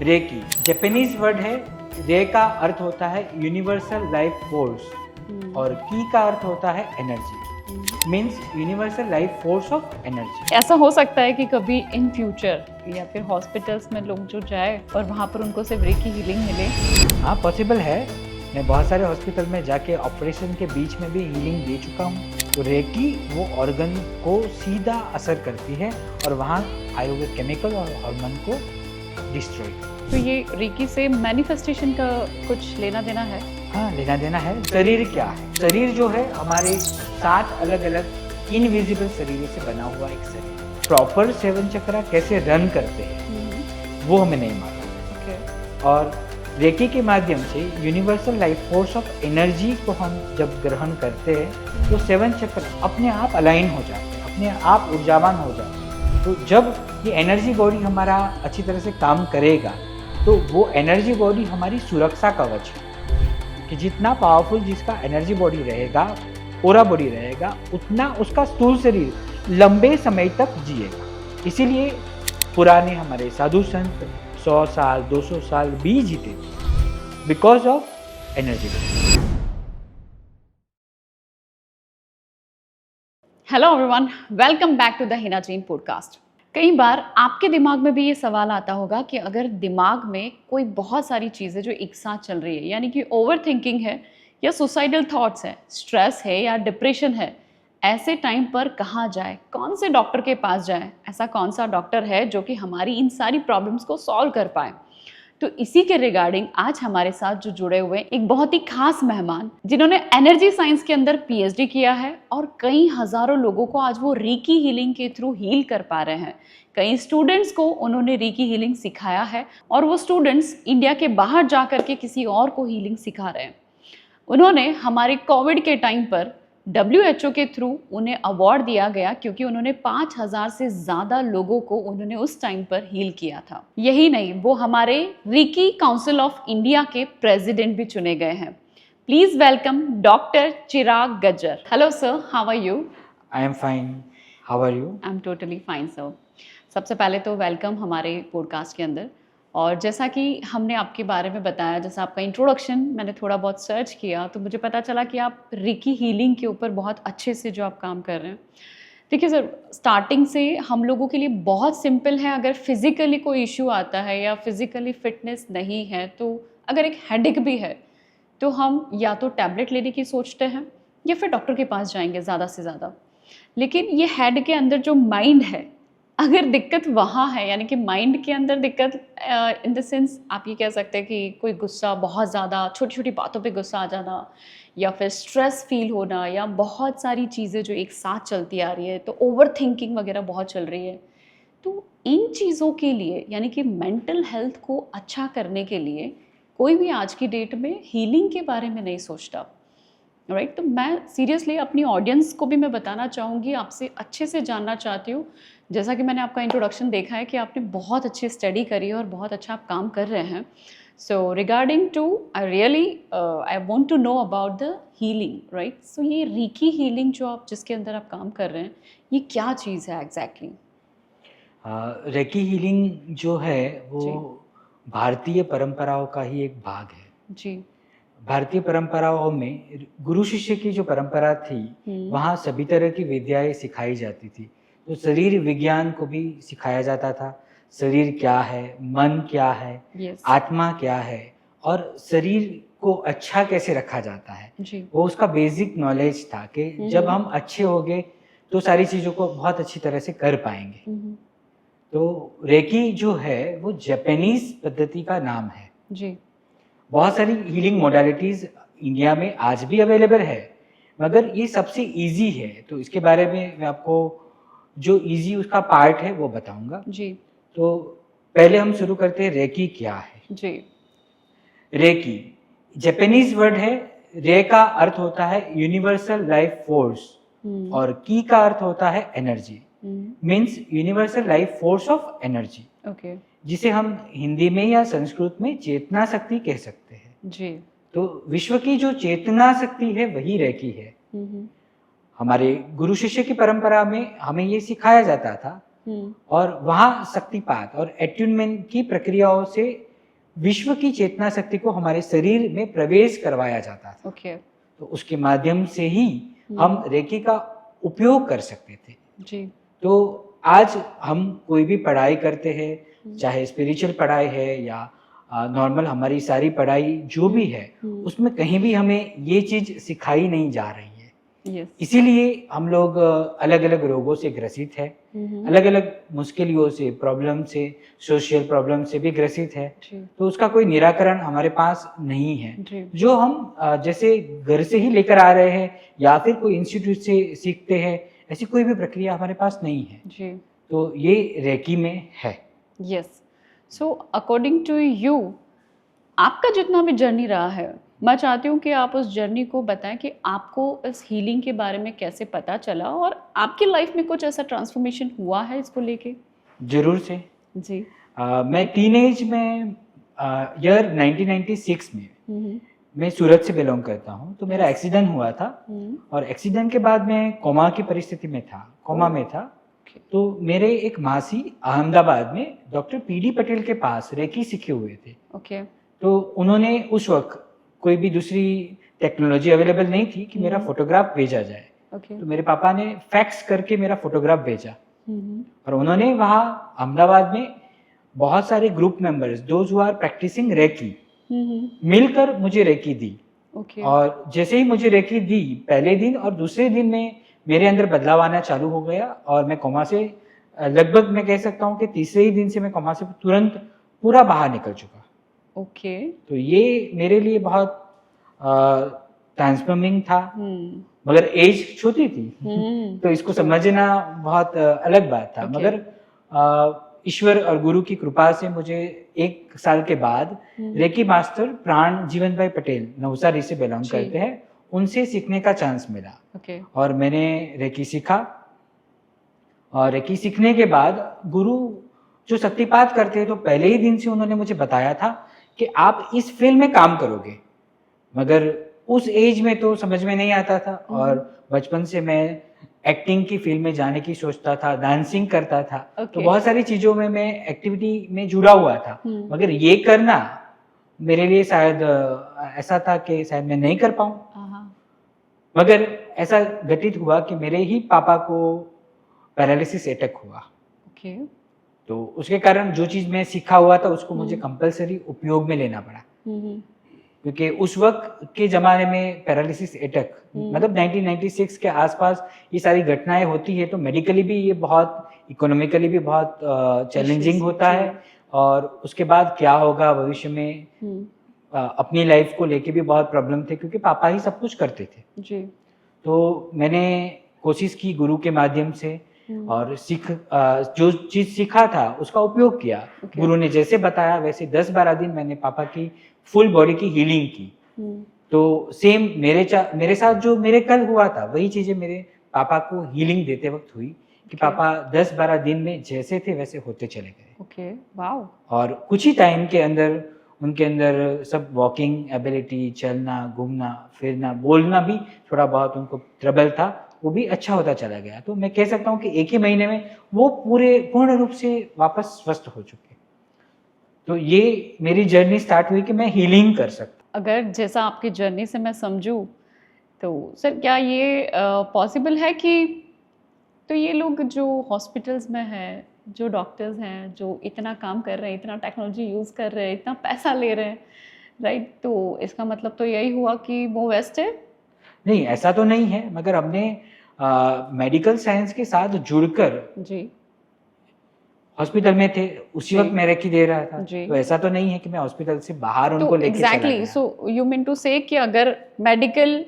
Recce Japanese word है। रे का अर्थ होता है यूनिवर्सल लाइफ फोर्स और की का अर्थ होता है energy, means universal life force of energy. ऐसा हो सकता है कि कभी इन फ्यूचर या फिर हॉस्पिटल्स में लोग जो जाए और वहाँ पर उनको सिर्फ रेकी हीलिंग मिले। हाँ, पॉसिबल है। मैं बहुत सारे हॉस्पिटल में जाके ऑपरेशन के बीच में भी हीलिंग दे चुका हूँ। तो रेकी वो ऑर्गन को सीधा असर करती है और वहाँ आए हुए केमिकल और हार्मोन को डिस्ट्रॉय। तो ये रेकी से मैनिफेस्टेशन का कुछ लेना देना है? हाँ, लेना देना है। शरीर क्या है? शरीर जो है हमारे 7 अलग अलग इनविजिबल शरीर से बना हुआ एक शरीर। प्रॉपर 7 चक्रा कैसे रन करते हैं वो हमें नहीं मालूम। और रेकी के माध्यम से universal life force of energy को हम जब ग्रहण करते हैं तो 7 चक्र अपने आप अलाइन हो जाते हैं, अपने आप ऊर्जावान हो जाते हैं। तो जब ये एनर्जी बॉडी हमारा अच्छी तरह से काम करेगा तो वो एनर्जी बॉडी हमारी सुरक्षा कवच है कि जितना पावरफुल जिसका एनर्जी बॉडी रहेगा, ओरा बॉडी रहेगा, उतना उसका स्थूल शरीर लंबे समय तक जिएगा। इसीलिए पुराने हमारे साधु संत 100 साल 200 साल भी जीते, because of energy. Hello everyone, welcome back to the Hina Jain podcast. कई बार आपके दिमाग में भी ये सवाल आता होगा कि अगर दिमाग में कोई बहुत सारी चीज़ें जो एक साथ चल रही है, यानी कि ओवर थिंकिंग है या सुसाइडल थॉट्स है, स्ट्रेस है या डिप्रेशन है, ऐसे टाइम पर कहाँ जाए, कौन से डॉक्टर के पास जाए, ऐसा कौन सा डॉक्टर है जो कि हमारी इन सारी प्रॉब्लम्स को सॉल्व कर पाए। तो इसी के रिगार्डिंग आज हमारे साथ जो जुड़े हुए एक बहुत ही खास मेहमान, जिन्होंने एनर्जी साइंस के अंदर पीएचडी किया है और कई हजारों लोगों को आज वो रेकी हीलिंग के थ्रू हील कर पा रहे हैं। कई स्टूडेंट्स को उन्होंने रेकी हीलिंग सिखाया है और वो स्टूडेंट्स इंडिया के बाहर जा कर के किसी और को हीलिंग सिखा रहे हैं। उन्होंने हमारे कोविड के टाइम पर WHO के थ्रू उन्हें अवार्ड दिया गया क्योंकि उन्होंने 5000 से ज़्यादा लोगों को उन्होंने उस टाइम पर हील किया था। यही नहीं, वो हमारे रेकी काउंसिल ऑफ इंडिया के प्रेसिडेंट भी चुने गए हैं। Please welcome doctor Chirag Gajjar. Hello sir, how are you? I am fine, how are you? I am totally fine sir. सबसे पहले तो वेलकम हमारे पॉडकास्ट के अंदर। और जैसा कि हमने आपके बारे में बताया, जैसा आपका इंट्रोडक्शन मैंने थोड़ा बहुत सर्च किया तो मुझे पता चला कि आप रेकी हीलिंग के ऊपर बहुत अच्छे से जो आप काम कर रहे हैं। देखिए सर, स्टार्टिंग से हम लोगों के लिए बहुत सिंपल है। अगर फिज़िकली कोई इशू आता है या फिज़िकली फिटनेस नहीं है, तो अगर एक हेडेक भी है तो हम या तो टैबलेट लेने की सोचते हैं या फिर डॉक्टर के पास जाएंगे ज़्यादा से ज़्यादा। लेकिन ये हेड के अंदर जो माइंड है, अगर दिक्कत वहाँ है, यानी कि माइंड के अंदर दिक्कत इन द सेंस आप ये कह सकते हैं कि कोई गुस्सा बहुत ज़्यादा, छोटी छोटी बातों पे गुस्सा आ जाना या फिर स्ट्रेस फील होना या बहुत सारी चीज़ें जो एक साथ चलती आ रही है, तो ओवर थिंकिंग वगैरह बहुत चल रही है। तो इन चीज़ों के लिए, यानी कि मेंटल हेल्थ को अच्छा करने के लिए कोई भी आज की डेट में हीलिंग के बारे में नहीं सोचता, राइट? तो मैं सीरियसली अपनी ऑडियंस को भी मैं बताना चाहूँगी, आपसे अच्छे से जानना चाहती हूँ। जैसा कि मैंने आपका इंट्रोडक्शन देखा है कि आपने बहुत अच्छी स्टडी करी है और बहुत अच्छा आप काम कर रहे हैं। So regarding to I want to know about the healing, right? So ये रेकी हीलिंग जो आप जिसके अंदर आप काम कर रहे हैं, ये क्या चीज़ है एग्जैक्टली? रेकी हीलिंग जो है वो भारतीय परंपराओं का ही एक भाग है जी। भारतीय परंपराओं में गुरु शिष्य की जो परंपरा थी वहाँ सभी तरह की विद्याएं सिखाई जाती थी। तो शरीर विज्ञान को भी सिखाया जाता था। शरीर क्या है, मन क्या है, yes. आत्मा क्या है और शरीर को अच्छा कैसे रखा जाता है जी। वो उसका बेसिक नॉलेज था कि जब हम अच्छे होंगे तो सारी चीज़ों को बहुत अच्छी तरह से कर पाएंगे। तो रेकी जो है वो जापानीज पद्धति का नाम है। जी। बहुत सारी हीलिंग मोडालिटीज़ इंडिया में आज भी अवेलेबल है, मगर ये सबसे इजी है। तो इसके बारे में मैं आपको जो इजी उसका पार्ट है वो बताऊंगा। जी। तो पहले हम शुरू करते हैं, रेकी क्या है? जी। रेकी जापानीज वर्ड है। रे का अर्थ होता है यूनिवर्सल लाइफ फोर्स और की का अर्थ होता है energy, means universal life force of energy. Okay. जिसे हम हिंदी में या संस्कृत में चेतना शक्ति कह सकते हैं। जी। तो विश्व की जो चेतना शक्ति है वही रेकी है। हमारे गुरु शिष्य की परंपरा में हमें ये सिखाया जाता था और वहाँ शक्तिपात और एट्यूनमेंट की प्रक्रियाओं से विश्व की चेतना शक्ति को हमारे शरीर में प्रवेश करवाया जाता था। ओके। तो उसके माध्यम से ही हम रेकी का उपयोग कर सकते थे। जी। तो आज हम कोई भी पढ़ाई करते हैं, चाहे स्पिरिचुअल पढ़ाई है या नॉर्मल हमारी सारी पढ़ाई जो भी है, उसमें कहीं भी हमें ये चीज सिखाई नहीं जा रही है। यस। इसीलिए हम लोग अलग अलग रोगों से ग्रसित है, अलग अलग मुश्किलों से, प्रॉब्लम से, सोशल प्रॉब्लम से भी ग्रसित है। तो उसका कोई निराकरण हमारे पास नहीं है। जो हम जैसे घर से ही लेकर आ रहे हैं या फिर कोई इंस्टीट्यूट से सीखते हैं, ऐसी कोई भी प्रक्रिया हमारे पास नहीं है जी। तो ये रेकी में है। Yes. So according to you, आपका जितना भी जर्नी रहा है, मैं चाहती हूँ कि आप उस जर्नी को बताएं कि आपको इस हीलिंग के बारे में कैसे पता चला और आपकी लाइफ में कुछ ऐसा ट्रांसफॉर्मेशन हुआ है इसको लेके? जरूर से जी। मैं टीनेज में ईयर 1996 में मैं सूरत से बिलोंग करता हूँ। तो मेरा एक्सीडेंट हुआ था और एक्सीडेंट के बाद मैं कोमा की परिस्थिति में था, कोमा में था। तो मेरे एक मासी अहमदाबाद में डॉक्टर पीडी पटेल के पास रेकी सीखे हुए थे। ओके। तो उन्होंने उस वक्त कोई भी दूसरी टेक्नोलॉजी अवेलेबल नहीं थी कि मेरा फोटोग्राफ भेजा जाए। तो मेरे पापा ने फैक्स करके मेरा फोटोग्राफ भेजा और उन्होंने वहाँ अहमदाबाद में बहुत सारे group members, those who are practising reiki, मिलकर मुझे रेकी दी। और जैसे ही मुझे रेकी दी, पहले दिन और दूसरे दिन में मेरे अंदर बदलाव आना चालू हो गया और मैं कोमा से लगभग मैं कह सकता हूँ कि तीसरे ही दिन से मैं कोमा से तुरंत पूरा बाहर निकल चुका। ओके। तो ये मेरे लिए बहुत ट्रांसफॉर्मिंग था, मगर एज छोटी थी तो इसको समझना बहुत अलग बात था। मगर ईश्वर और गुरु की कृपा से मुझे 1 साल के बाद रेकी मास्टर प्राण जीवन भाई पटेल नवसारी से बिलोंग करते हैं, उनसे सीखने का चांस मिला। और मैंने रेकी सीखा और रेकी सीखने के बाद गुरु जो शक्तिपात करते हैं तो पहले ही दिन से उन्होंने मुझे बताया था कि आप इस फील्ड में काम करोगे। मगर उस एज में तो समझ में नहीं आता था और बचपन से मैं एक्टिंग की फील्ड में जाने की सोचता था, डांसिंग करता था। तो बहुत सारी चीजों में मैं एक्टिविटी में जुड़ा हुआ था, मगर ये करना मेरे लिए शायद ऐसा था कि शायद मैं नहीं कर पाऊं। मगर ऐसा घटित हुआ कि मेरे ही पापा को पैरालिसिस अटैक हुआ। तो उसके कारण जो चीज मैं सीखा हुआ था उसको मुझे कंपलसरी उपयोग में लेना पड़ा, क्योंकि उस वक्त के जमाने में पैरालिसिस अटैक मतलब 1996 के आसपास ये सारी घटनाएं होती है। तो मेडिकली भी ये बहुत, इकोनॉमिकली भी बहुत चैलेंजिंग होता है और उसके बाद क्या होगा भविष्य में, अपनी लाइफ को लेके भी बहुत प्रॉब्लम थे क्योंकि पापा ही सब कुछ करते थे जी। तो मैंने कोशिश की गुरु के माध्यम से और जो चीज सीखा था उसका उपयोग किया। गुरु ने जैसे बताया वैसे 10-12 दिन मैंने पापा की फुल बॉडी की हीलिंग की। तो सेम मेरे साथ जो मेरे कल हुआ था वही चीजें मेरे पापा को हीलिंग देते वक्त हुई कि पापा 10-12 दिन में जैसे थे वैसे होते चले गए। वाओ। और कुछ ही टाइम के अंदर उनके अंदर सब वॉकिंग एबिलिटी, चलना, घूमना, फिरना, बोलना भी थोड़ा बहुत उनको ट्रबल था, वो भी अच्छा होता चला गया। तो मैं कह सकता हूँ कि 1 ही महीने में वो पूर्ण रूप से वापस स्वस्थ हो चुके। तो ये मेरी जर्नी स्टार्ट हुई कि मैं हीलिंग कर सकता। अगर जैसा आपकी जर्नी से मैं समझूं तो सर क्या ये पॉसिबल है कि तो ये लोग जो हॉस्पिटल्स में हैं, जो डॉक्टर्स हैं, जो इतना काम कर रहे हैं, इतना टेक्नोलॉजी यूज़ कर रहे हैं, इतना पैसा ले रहे हैं, राइट, तो इसका मतलब तो यही हुआ कि वो वेस्ट है? नहीं, ऐसा तो नहीं है, मगर हमने मेडिकल साइंस के साथ जुड़कर जी हॉस्पिटल में थे, उसी वक्त मैं रेकी दे रहा था। तो ऐसा तो नहीं है कि मैं हॉस्पिटल से बाहर उनको लेके चला गया। Exactly, so you mean to say कि अगर मेडिकल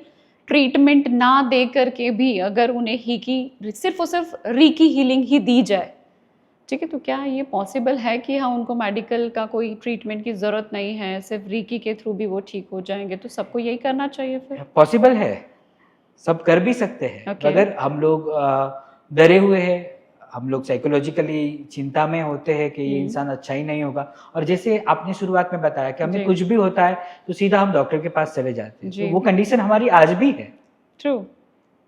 ट्रीटमेंट ना दे करके भी अगर उन्हें सिर्फ और सिर्फ रीकी हीलिंग ही दी जाए, ठीक है, तो क्या ये पॉसिबल है कि हाँ उनको मेडिकल का कोई ट्रीटमेंट की ज़रूरत नहीं है, सिर्फ रीकी के थ्रू भी वो ठीक हो जाएंगे? तो सबको यही करना चाहिए फिर? पॉसिबल है, सब कर भी सकते हैं। अगर हम लोग डरे हुए हैं, हम लोग साइकोलॉजिकली चिंता में होते हैं कि ये इंसान अच्छा ही नहीं होगा, और जैसे आपने शुरुआत में बताया कि हमें कुछ भी होता है तो सीधा हम डॉक्टर के पास चले जाते हैं, तो वो कंडीशन हमारी आज भी है। ट्रू।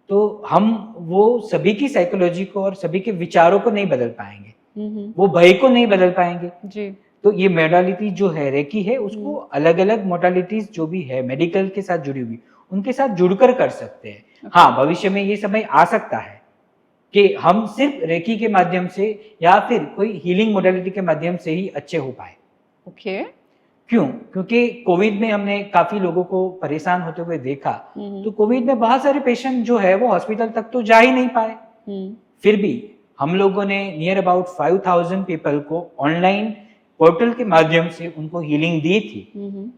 तो हम वो सभी की साइकोलॉजी को और सभी के विचारों को नहीं बदल पाएंगे, वो भय को नहीं बदल पाएंगे जी। तो ये मोडालिटी जो है रेकी है उसको अलग अलग मोडालिटीज जो भी है मेडिकल के साथ जुड़ी हुई उनके साथ जुड़कर कर सकते हैं। हाँ, भविष्य में ये समय आ सकता है कि हम सिर्फ रेकी के माध्यम से या फिर कोई हीलिंग मोडालिटी के माध्यम से ही अच्छे हो पाए। ओके। क्यों? क्योंकि कोविड में हमने काफी लोगों को परेशान होते हुए देखा, तो कोविड में बहुत सारे पेशेंट जो है वो हॉस्पिटल तक तो जा ही नहीं पाए। फिर भी हम लोगों ने नियर अबाउट 5000 पीपल को ऑनलाइन पोर्टल के माध्यम से उनको हीलिंग दी थी,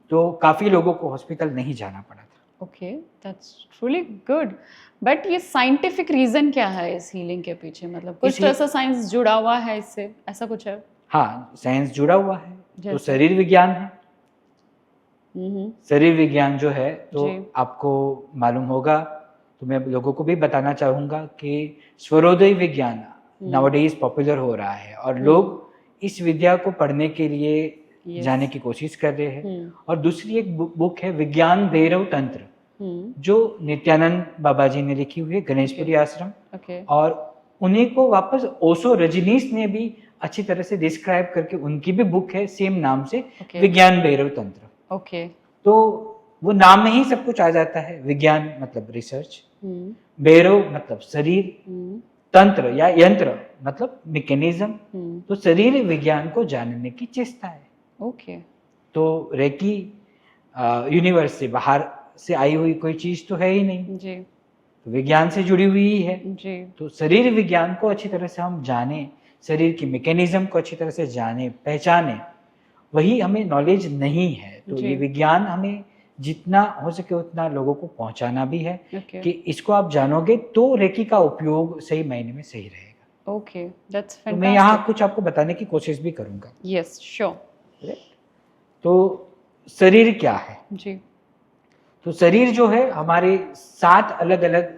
तो काफी लोगों को हॉस्पिटल नहीं जाना पड़ा था। Okay, that's truly good. But ये साइंटिफिक रीजन क्या है इस हीलिंग के पीछे? मतलब कुछ तो ऐसा साइंस जुड़ा हुआ है इससे, ऐसा कुछ है? हाँ, साइंस जुड़ा हुआ है। तो जैसे? शरीर विज्ञान है। शरीर विज्ञान जो है तो आपको मालूम होगा, तो मैं लोगों को भी बताना चाहूंगा कि स्वरोदय विज्ञान नाउअडेज पॉपुलर हो रहा है और लोग इस विद्या को पढ़ने के लिए जाने की कोशिश कर रहे हैं। और दूसरी एक बुक है विज्ञान भैरव तंत्र, जो नित्यानंद बाबा जी ने लिखी हुई है, गणेशपुरी आश्रम। और उन्हीं को वापस ओशो रजनीश ने भी अच्छी तरह से डिस्क्राइब करके उनकी भी बुक है सेम नाम से, विज्ञान भैरव तंत्र। ओके। तो वो नाम में ही सब कुछ आ जाता है। विज्ञान मतलब रिसर्च, भैरव मतलब शरीर, तंत्र या यंत्र मतलब मैकेनिज्म, तो शरीर विज्ञान को जानने की चेष्टा है। ओके। तो रेकी यूनिवर्स से बाहर से आई हुई कोई चीज तो है ही नहीं जी, तो विज्ञान से जुड़ी हुई ही है जी। तो शरीर विज्ञान को अच्छी तरह से हम जाने, शरीर की मैकेनिज्म को अच्छी तरह से जाने पहचाने, वही हमें नॉलेज नहीं है। तो ये विज्ञान हमें जितना हो सके उतना लोगों को पहुंचाना भी है कि इसको आप जानोगे तो रेकी का उपयोग सही मायने में सही रहेगा। Okay, that's fantastic. तो मैं यहाँ कुछ आपको बताने की कोशिश भी करूंगा। Yes, sure. तो शरीर क्या है? जी। तो शरीर जो है हमारे 7 अलग अलग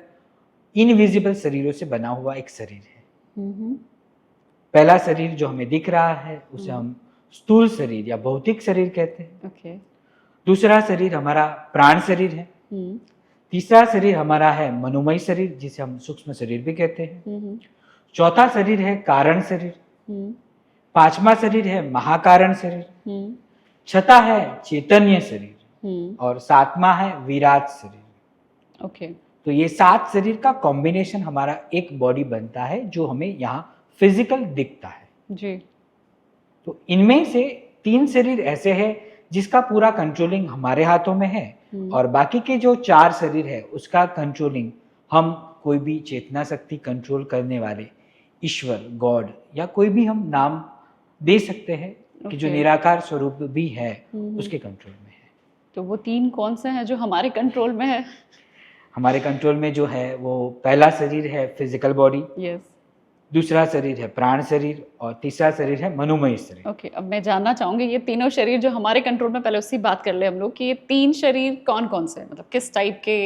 इनविजिबल शरीरों से बना हुआ एक शरीर है। पहला शरीर जो हमें दिख रहा है उसे हम स्थूल शरीर या भौतिक शरीर कहते हैं। ओके। दूसरा शरीर हमारा प्राण शरीर है। तीसरा शरीर हमारा है मनोमय शरीर, जिसे हम सूक्ष्म शरीर भी कहते हैं। चौथा शरीर है कारण शरीर। पांचवा शरीर है महाकारण शरीर। छठा है चैतन्य शरीर और सातवां है विराट शरीर। ओके। तो ये 7 शरीर का कॉम्बिनेशन हमारा एक बॉडी बनता है जो हमें यहाँ फिजिकल दिखता है। जी। तो इनमें से 3 शरीर ऐसे हैं जिसका पूरा कंट्रोलिंग हमारे हाथों में है और बाकी के जो 4 शरीर है उसका कंट्रोलिंग हम कोई भी चेतना शक्ति कंट्रोल करने वाले ईश्वर, गॉड या कोई भी हम नाम दे सकते हैं कि जो निराकार स्वरूप भी है उसके कंट्रोल में है। तो वो 3 कौन से हैं जो हमारे कंट्रोल में है? हमारे कंट्रोल में जो है वो पहला शरीर है फिजिकल बॉडी। यस। दूसरा शरीर है प्राण शरीर और तीसरा शरीर है मनोमय शरीर। ओके, अब मैं जानना चाहूंगी ये तीनों शरीर जो हमारे कंट्रोल में, पहले उसकी बात कर ले हम लोग कि ये 3 शरीर कौन कौन से हैं, मतलब किस टाइप के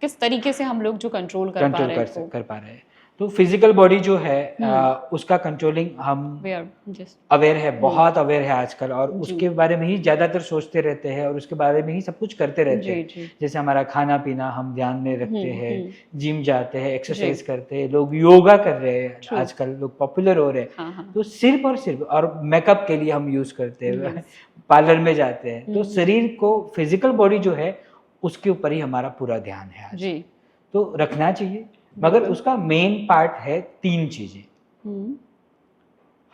किस तरीके से हम लोग जो कंट्रोल कर पा रहे हैं। तो फिजिकल बॉडी जो है उसका कंट्रोलिंग हम अवेयर है, बहुत अवेयर है आजकल और उसके बारे में ही ज्यादातर सोचते रहते हैं और उसके बारे में ही सब कुछ करते रहते हैं। जैसे हमारा खाना पीना हम ध्यान में रखते हैं, जिम जाते हैं, एक्सरसाइज करते हैं, लोग योगा कर रहे हैं, आजकल लोग पॉपुलर हो रहे हैं। तो सिर्फ और मेकअप के लिए हम यूज करते हैं, पार्लर में जाते हैं। तो शरीर को फिजिकल बॉडी जो है उसके ऊपर ही हमारा पूरा ध्यान है आज। तो रखना चाहिए, मगर उसका मेन पार्ट है 3 चीजें,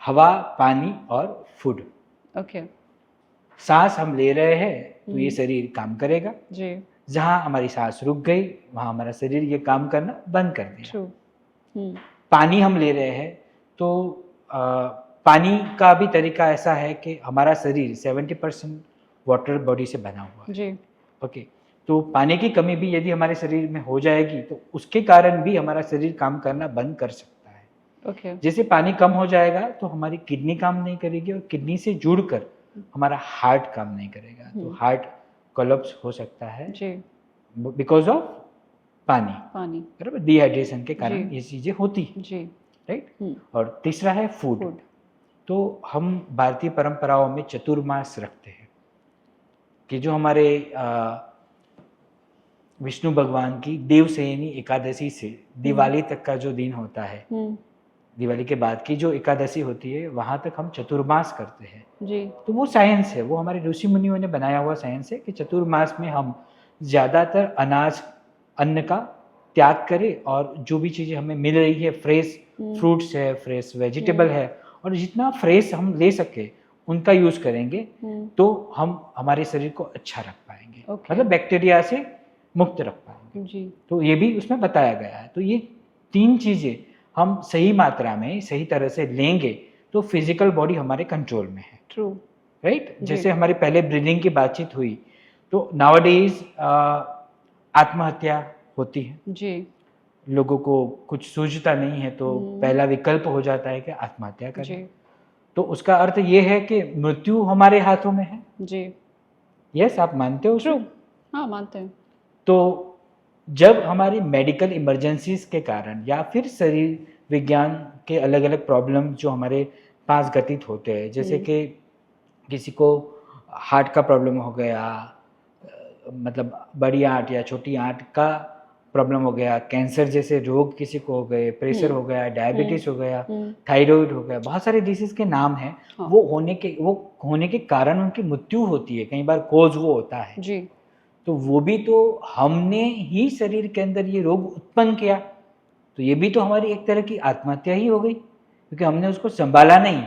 हवा, पानी और फूड। ओके। सांस हम ले रहे हैं तो ये शरीर काम करेगा जी। जहां हमारी सांस रुक गई वहां हमारा शरीर ये काम करना बंद कर देगा। पानी हम ले रहे हैं तो पानी का भी तरीका ऐसा है कि हमारा शरीर 70% वाटर बॉडी से बना हुआ है। ओके। तो पानी की कमी भी यदि हमारे शरीर में हो जाएगी तो उसके कारण भी हमारा शरीर काम करना बंद कर सकता है। ओके। जैसे पानी कम हो जाएगा तो हमारी किडनी काम नहीं करेगी और किडनी से जुड़कर हमारा हार्ट काम नहीं करेगा, तो हार्ट कोलैप्स हो सकता है बिकॉज ऑफ पानी बराबर, डिहाइड्रेशन के कारण ये चीजें होती है, राइट। और तीसरा है फूड। तो हम भारतीय परंपराओं में चतुर्मास रखते हैं कि जो हमारे विष्णु भगवान की देवशयनी एकादशी से दिवाली तक का जो दिन होता है दिवाली के बाद की जो एकादशी होती है वहाँ तक हम चतुर्मास करते हैं। जी। तो वो साइंस है, वो हमारे ऋषि मुनियों ने बनाया हुआ साइंस है कि चतुर्मास में हम ज़्यादातर अनाज, अन्न का त्याग करें और जो भी चीज़ें हमें मिल रही है, फ्रेश फ्रूट्स है, फ्रेश वेजिटेबल है, और जितना फ्रेश हम ले सके उनका यूज़ करेंगे तो हम हमारे शरीर को अच्छा रख पाएंगे, मतलब बैक्टीरिया से मुक्त रख पाएंगे जी। तो ये भी उसमें बताया गया है। तो ये 3 चीज़ें हम सही मात्रा में, सही तरह से लेंगे तो फिजिकल बॉडी हमारे कंट्रोल में है। True, right. जैसे हमारी पहले ब्रीदिंग की बातचीत हुई, तो नाउअडेज आत्महत्या होती है जी। लोगों को कुछ सूझता नहीं है तो पहला विकल्प हो जाता है कि आत्महत्या करें। तो उसका अर्थ ये है कि मृत्यु हमारे हाथों में है जी। यस, आप मानते हो? ट्रू, हाँ मानते हैं। तो जब हमारी मेडिकल इमरजेंसीज के कारण या फिर शरीर विज्ञान के अलग अलग प्रॉब्लम जो हमारे पास घटित होते हैं, जैसे कि किसी को हार्ट का प्रॉब्लम हो गया, मतलब बड़ी आंत या छोटी आंत का प्रॉब्लम हो गया, कैंसर जैसे रोग किसी को हो गए, प्रेशर हो गया, डायबिटीज हो गया, थायराइड हो गया, बहुत सारे डिसीज के नाम हैं। हाँ। वो होने के कारण उनकी मृत्यु होती है, कई बार कोज वो होता है जी। तो वो भी तो हमने ही शरीर के अंदर ये रोग उत्पन्न किया, तो ये भी तो हमारी एक तरह की आत्महत्या ही हो गई, क्योंकि हमने उसको संभाला नहीं।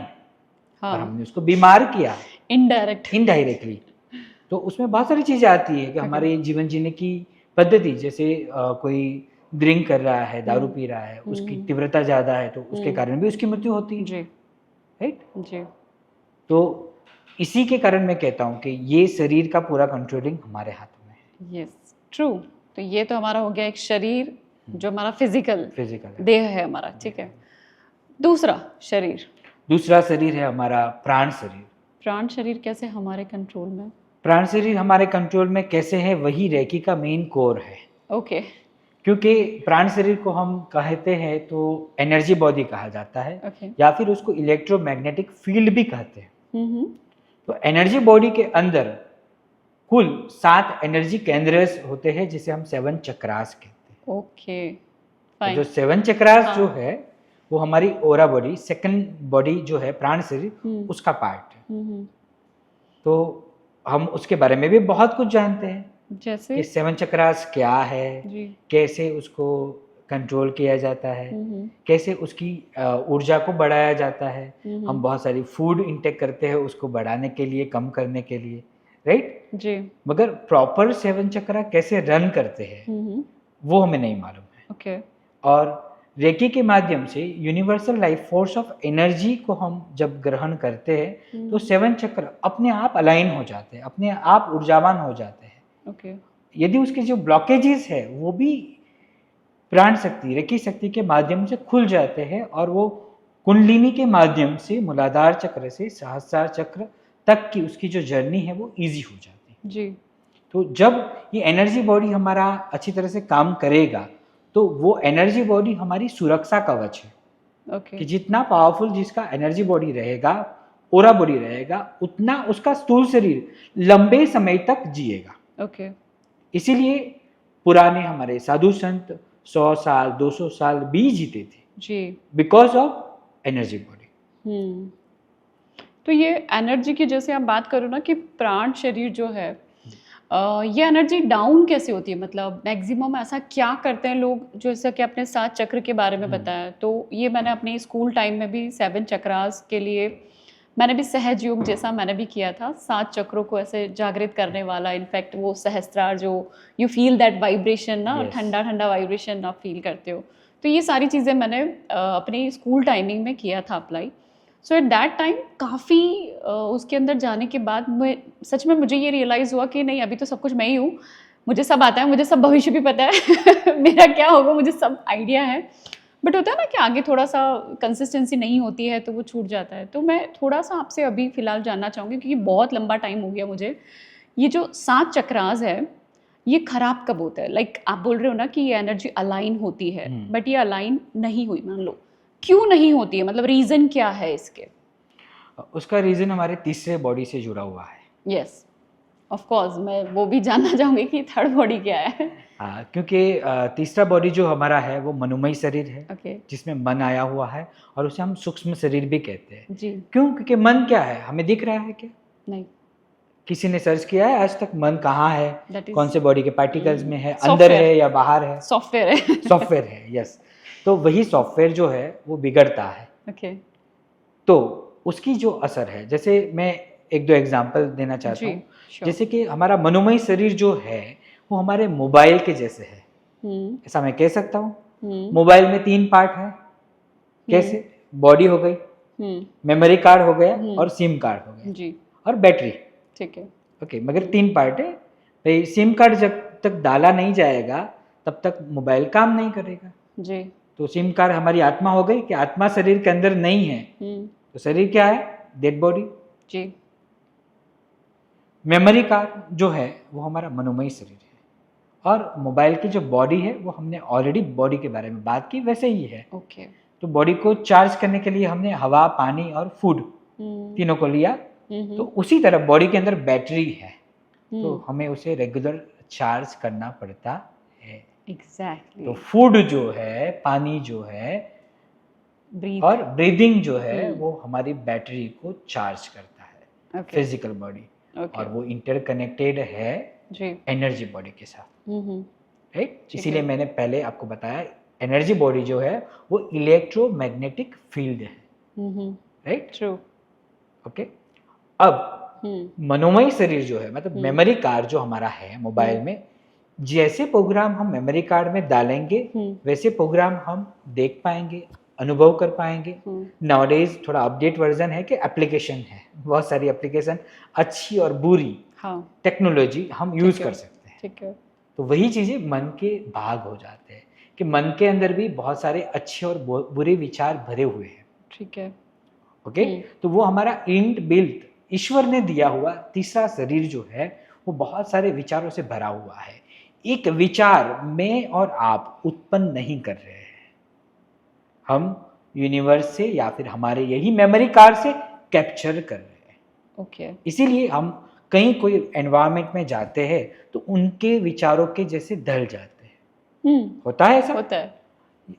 हाँ। और हमने उसको बीमार किया इनडायरेक्टली। तो उसमें बहुत सारी चीजें आती है कि हमारे जीवन जीने की पद्धति, जैसे कोई ड्रिंक कर रहा है, दारू पी रहा है, उसकी तीव्रता ज्यादा है तो उसके कारण भी उसकी मृत्यु होती है, राइट जी। तो इसी के कारण मैं कहता हूँ कि ये शरीर का पूरा कंट्रोलिंग हमारे हाथों में है। Yes, true. तो ये तो हमारा हो गया एक शरीर जो हमारा फिजिकल देह है हमारा, ठीक है। दूसरा शरीर है हमारा प्राण शरीर। प्राण शरीर कैसे हमारे कंट्रोल में? प्राण शरीर हमारे कंट्रोल में कैसे है, वही रेकी का मेन कोर है। ओके। क्योंकि प्राण शरीर को हम कहते हैं तो एनर्जी बॉडी कहा जाता है, या फिर उसको इलेक्ट्रोमैग्नेटिक फील्ड भी कहते हैं। तो एनर्जी बॉडी के अंदर कुल 7 एनर्जी केंद्र होते हैं जिसे हम 7 चक्रास कहते हैं। ओके। तो जो 7 चक्रास जो है वो हमारी ओरा बॉडी, सेकंड बॉडी जो है प्राण शरीर, उसका पार्ट है। तो हम उसके बारे में भी बहुत कुछ जानते हैं, जैसे कि 7 चक्रास क्या है, कैसे उसको कंट्रोल किया जाता है, कैसे उसकी ऊर्जा को बढ़ाया जाता है। हम बहुत सारी फूड इंटेक करते हैं उसको बढ़ाने के लिए, कम करने के लिए, राइट जी। मगर प्रॉपर 7 चक्रा कैसे रन करते हैं वो हमें नहीं मालूम है। ओके। और रेकी के माध्यम से universal life force of energy को हम जब ग्रहण करते हैं तो 7 चक्र अपने आप अलाइन हो जाते हैं, अपने आप ऊर्जावान हो जाते हैं। ओके। यदि उसके जो ब्लॉकेजेस है वो भी प्राण शक्ति, रेकी शक्ति के माध्यम से खुल जाते हैं और वो कुंडलिनी के माध्यम से मूलाधार चक्र से सहस्रार चक्र तक की उसकी जो जर्नी है वो इजी हो जाती है जी। तो जब ये एनर्जी बॉडी हमारा अच्छी तरह से काम करेगा तो वो एनर्जी बॉडी हमारी सुरक्षा कवच है। कि जितना पावरफुल जिसका एनर्जी बॉडी रहेगा, ओरा बॉडी रहेगा, उतना उसका स्थूल शरीर लंबे समय तक जिएगा। इसीलिए पुराने हमारे साधु संत 100 साल 200 साल भी जीते थे जी, बिकॉज ऑफ एनर्जी बॉडी। तो ये एनर्जी की जैसे आप बात करो ना कि प्राण शरीर जो है ये एनर्जी डाउन कैसे होती है, मतलब मैक्सिमम ऐसा क्या करते हैं लोग, जो जैसा कि आपने 7 चक्र के बारे में बताया, तो ये मैंने अपने स्कूल टाइम में भी 7 चक्रास के लिए मैंने भी सहज योग जैसा मैंने भी किया था, 7 चक्रों को ऐसे जागृत करने वाला। इनफैक्ट वो सहस्त्रार जो यू फील दैट वाइब्रेशन ना, ठंडा ठंडा वाइब्रेशन आप फील करते हो, तो ये सारी चीज़ें मैंने अपनी स्कूल टाइमिंग में किया था apply. So at that time काफ़ी उसके अंदर जाने के बाद मैं सच में मुझे ये रियलाइज़ हुआ कि नहीं, अभी तो सब कुछ मैं ही हूँ, मुझे सब आता है, मुझे सब भविष्य भी पता है मेरा क्या होगा मुझे सब आइडिया है। बट होता है ना कि आगे थोड़ा सा कंसिस्टेंसी नहीं होती है तो वो छूट जाता है। तो मैं थोड़ा सा आपसे अभी फ़िलहाल जानना चाहूँगी, क्योंकि बहुत लंबा टाइम हो गया मुझे, ये जो 7 चक्रास है ये ख़राब कब होता है? लाइक आप बोल रहे हो ना कि ये एनर्जी अलाइन होती है, बट ये अलाइन नहीं हुई, मान लो क्यों नहीं होती है, मतलब रीज़न क्या है इसके? उसका रीज़न हमारे तीसरे बॉडी से जुड़ा हुआ है। यस। ऑफ कोर्स मैं वो भी जानना चाहूंगी कि थर्ड बॉडी क्या है। हाँ, क्योंकि तीसरा बॉडी जो हमारा है वो मनोमय शरीर है, ओके जिसमें मन आया हुआ है, और उसे हम सूक्ष्म शरीर भी कहते हैं। जी। क्यों? क्योंकि मन क्या है, हमें दिख रहा है क्या? नहीं, किसी ने सर्च किया है आज तक मन कहाँ है, That is- कौन से बॉडी के पार्टिकल्स में है, अंदर Software. है या बाहर है? सॉफ्टवेयर है। सॉफ्टवेयर है, यस। तो वही सॉफ्टवेयर जो है वो बिगड़ता है, ओके तो उसकी जो असर है, जैसे मैं एक दो एग्जांपल देना चाहता जी हूँ। sure. जैसे कि हमारा मनोमय शरीर जो है वो हमारे मोबाइल के जैसे है, हम्म ऐसा मैं कह सकता हूँ। हम्म मोबाइल में 3 पार्ट है, कैसे? बॉडी हो गई, हम्म मेमोरी कार्ड हो गया, हम्म। और सिम कार्ड हो गया, जी और बैटरी। ठीक है। ओके, मगर 3 पार्ट है भाई। सिम कार्ड जब तक डाला नहीं जाएगा तब तक मोबाइल काम नहीं करेगा। जी तो सिम कार्ड हमारी आत्मा हो गई कि आत्मा शरीर के अंदर नहीं है, तो शरीर क्या है? Dead body. जी मेमोरी कार्ड जो है वो हमारा मनोमय शरीर है, और मोबाइल की जो बॉडी है वो हमने ऑलरेडी बॉडी के बारे में बात की, वैसे ही है। ओके तो बॉडी को चार्ज करने के लिए हमने हवा, पानी और फूड तीनों को लिया। तो उसी तरह बॉडी के अंदर बैटरी है, तो हमें उसे रेगुलर चार्ज करना पड़ता है। एग्जैक्टली तो फूड जो है, पानी जो है, ब्रीथ और ब्रीदिंग जो है वो हमारी बैटरी को चार्ज करता है, ओके फिजिकल बॉडी। ओके और वो इंटरकनेक्टेड है जी एनर्जी बॉडी के साथ, राइट? ठीक इसीलिए है। मैंने पहले आपको बताया एनर्जी बॉडी जो है वो इलेक्ट्रोमैग्नेटिक फील्ड है, राइट? True okay. अब मनोमय शरीर जो है, मतलब मेमोरी कार्ड जो हमारा है मोबाइल में, जैसे प्रोग्राम हम मेमोरी कार्ड में डालेंगे वैसे प्रोग्राम हम देख पाएंगे, अनुभव कर पाएंगे। नाउडेज थोड़ा अपडेट वर्जन है कि एप्लीकेशन है, बहुत सारी एप्लीकेशन, अच्छी और बुरी हाँ टेक्नोलॉजी हम यूज है। कर सकते हैं। ठीक है तो वही चीजें मन के भाग हो जाते हैं कि मन के अंदर भी बहुत सारे अच्छे और बुरे विचार भरे हुए हैं। ठीक है ओके, तो वो हमारा इनबिल्ट बिल्ट ईश्वर ने दिया हुआ तीसरा शरीर जो है वो बहुत सारे विचारों से भरा हुआ है। एक विचार मैं और आप उत्पन्न नहीं कर रहे हैं, हम यूनिवर्स से या फिर हमारे यही मेमोरी कार्ड से कैप्चर कर रहे हैं। ओके इसीलिए हम कहीं कोई एनवायरनमेंट में जाते हैं तो उनके विचारों के जैसे ढल जाते हैं। होता है ऐसा? होता है।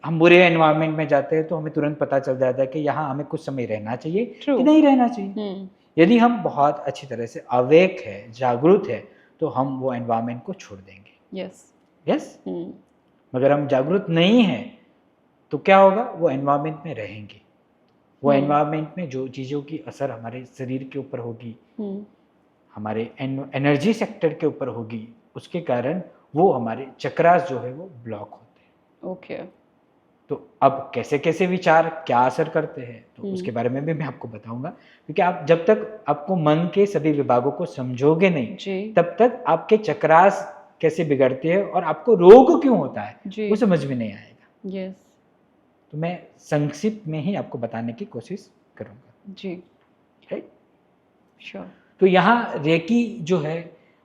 हम बुरे एनवायरनमेंट में जाते हैं तो हमें तुरंत पता चल जाता है कि यहाँ हमें कुछ समय रहना चाहिए True. कि नहीं रहना चाहिए। यदि हम बहुत अच्छी तरह से अवेक है, जागरूक है, तो हम वो एनवायरनमेंट को छोड़ देंगे। यस मगर हम जागरूक नहीं हैं तो क्या होगा? वो एनवायरनमेंट में रहेंगे। वो एनवायरनमेंट में जो चीज़ों की असर हमारे शरीर के ऊपर होगी, हमारे एनर्जी सेक्टर के ऊपर होगी, उसके कारण वो हमारे चक्रास जो है वो ब्लॉक होते हैं। ओके तो अब कैसे कैसे विचार क्या असर करते हैं तो उसके बारे में भी मैं आपको बताऊंगा, क्योंकि आप जब तक आपको मन के सभी विभागों को समझोगे नहीं जी तब तक आपके चक्रास कैसे बिगड़ते हैं और आपको रोग क्यों होता है जी वो समझ में नहीं आएगा। यस तो मैं संक्षिप्त में ही आपको बताने की कोशिश करूंगा। जी राइट? श्योर। तो यहाँ रेकी जो है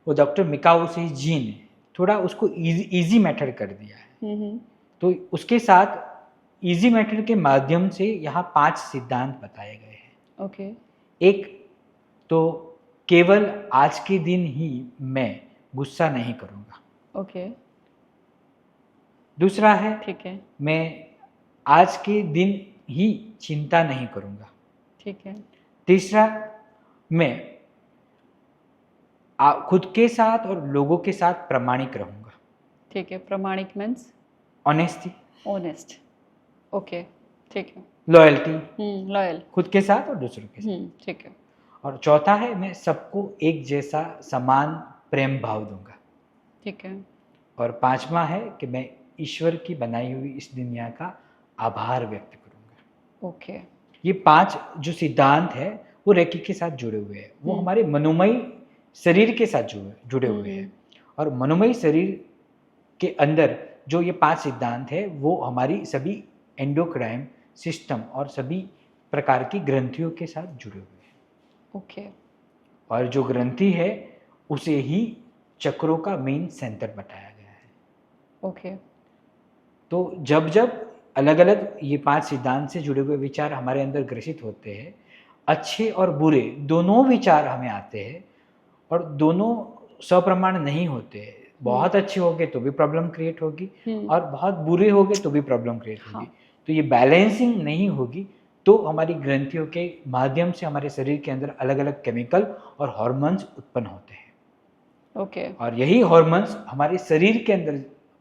वो डॉक्टर मिकाओ जी ने थोड़ा उसको इजी मेथड कर दिया है। तो उसके साथ इजी मेथड के माध्यम से यहाँ 5 सिद्धांत बताए गए हैं। ओके एक तो केवल आज के दिन ही मैं गुस्सा नहीं करूँगा। ओके दूसरा है ठीक है मैं आज के दिन ही चिंता नहीं करूँगा। ठीक है तीसरा मैं खुद के साथ और लोगों के साथ प्रामाणिक रहूँगा। ठीक है। प्रामाणिक मीन्स ऑनेस्टी, ऑनेस्ट। ओके ठीक है। Loyalty, loyal. खुद के साथ और दूसरों के साथ। ठीक है। और चौथा है मैं सबको एक जैसा समान प्रेम भाव दूंगा। ठीक है। और पांचवा है कि मैं ईश्वर की बनाई हुई इस दुनिया का आभार व्यक्त करूंगा। ओके ये 5 जो सिद्धांत है वो रेकी के साथ जुड़े हुए हैं, वो हमारे मनोमय शरीर के साथ जुड़े हुए हैं। और मनोमय शरीर के अंदर जो ये 5 सिद्धांत है वो हमारी सभी एंडोक्राइन सिस्टम और सभी प्रकार की ग्रंथियों के साथ जुड़े हुए हैं। ओके और जो ग्रंथि है उसे ही चक्रों का मेन सेंटर बताया गया है। ओके तो जब जब अलग अलग ये 5 सिद्धांत से जुड़े हुए विचार हमारे अंदर ग्रसित होते हैं, अच्छे और बुरे दोनों विचार हमें आते हैं और दोनों सप्रमाण नहीं होते हैं। बहुत अच्छे होंगे तो भी प्रॉब्लम क्रिएट होगी और बहुत बुरे होंगे तो भी प्रॉब्लम क्रिएट होगी। तो ये बैलेंसिंग नहीं होगी तो हमारी ग्रंथियों के माध्यम से हमारे शरीर के अंदर अलग अलग केमिकल और हार्मोन्स उत्पन्न होते हैं। ओके। और यही हार्मोन्स हमारे शरीर के अंदर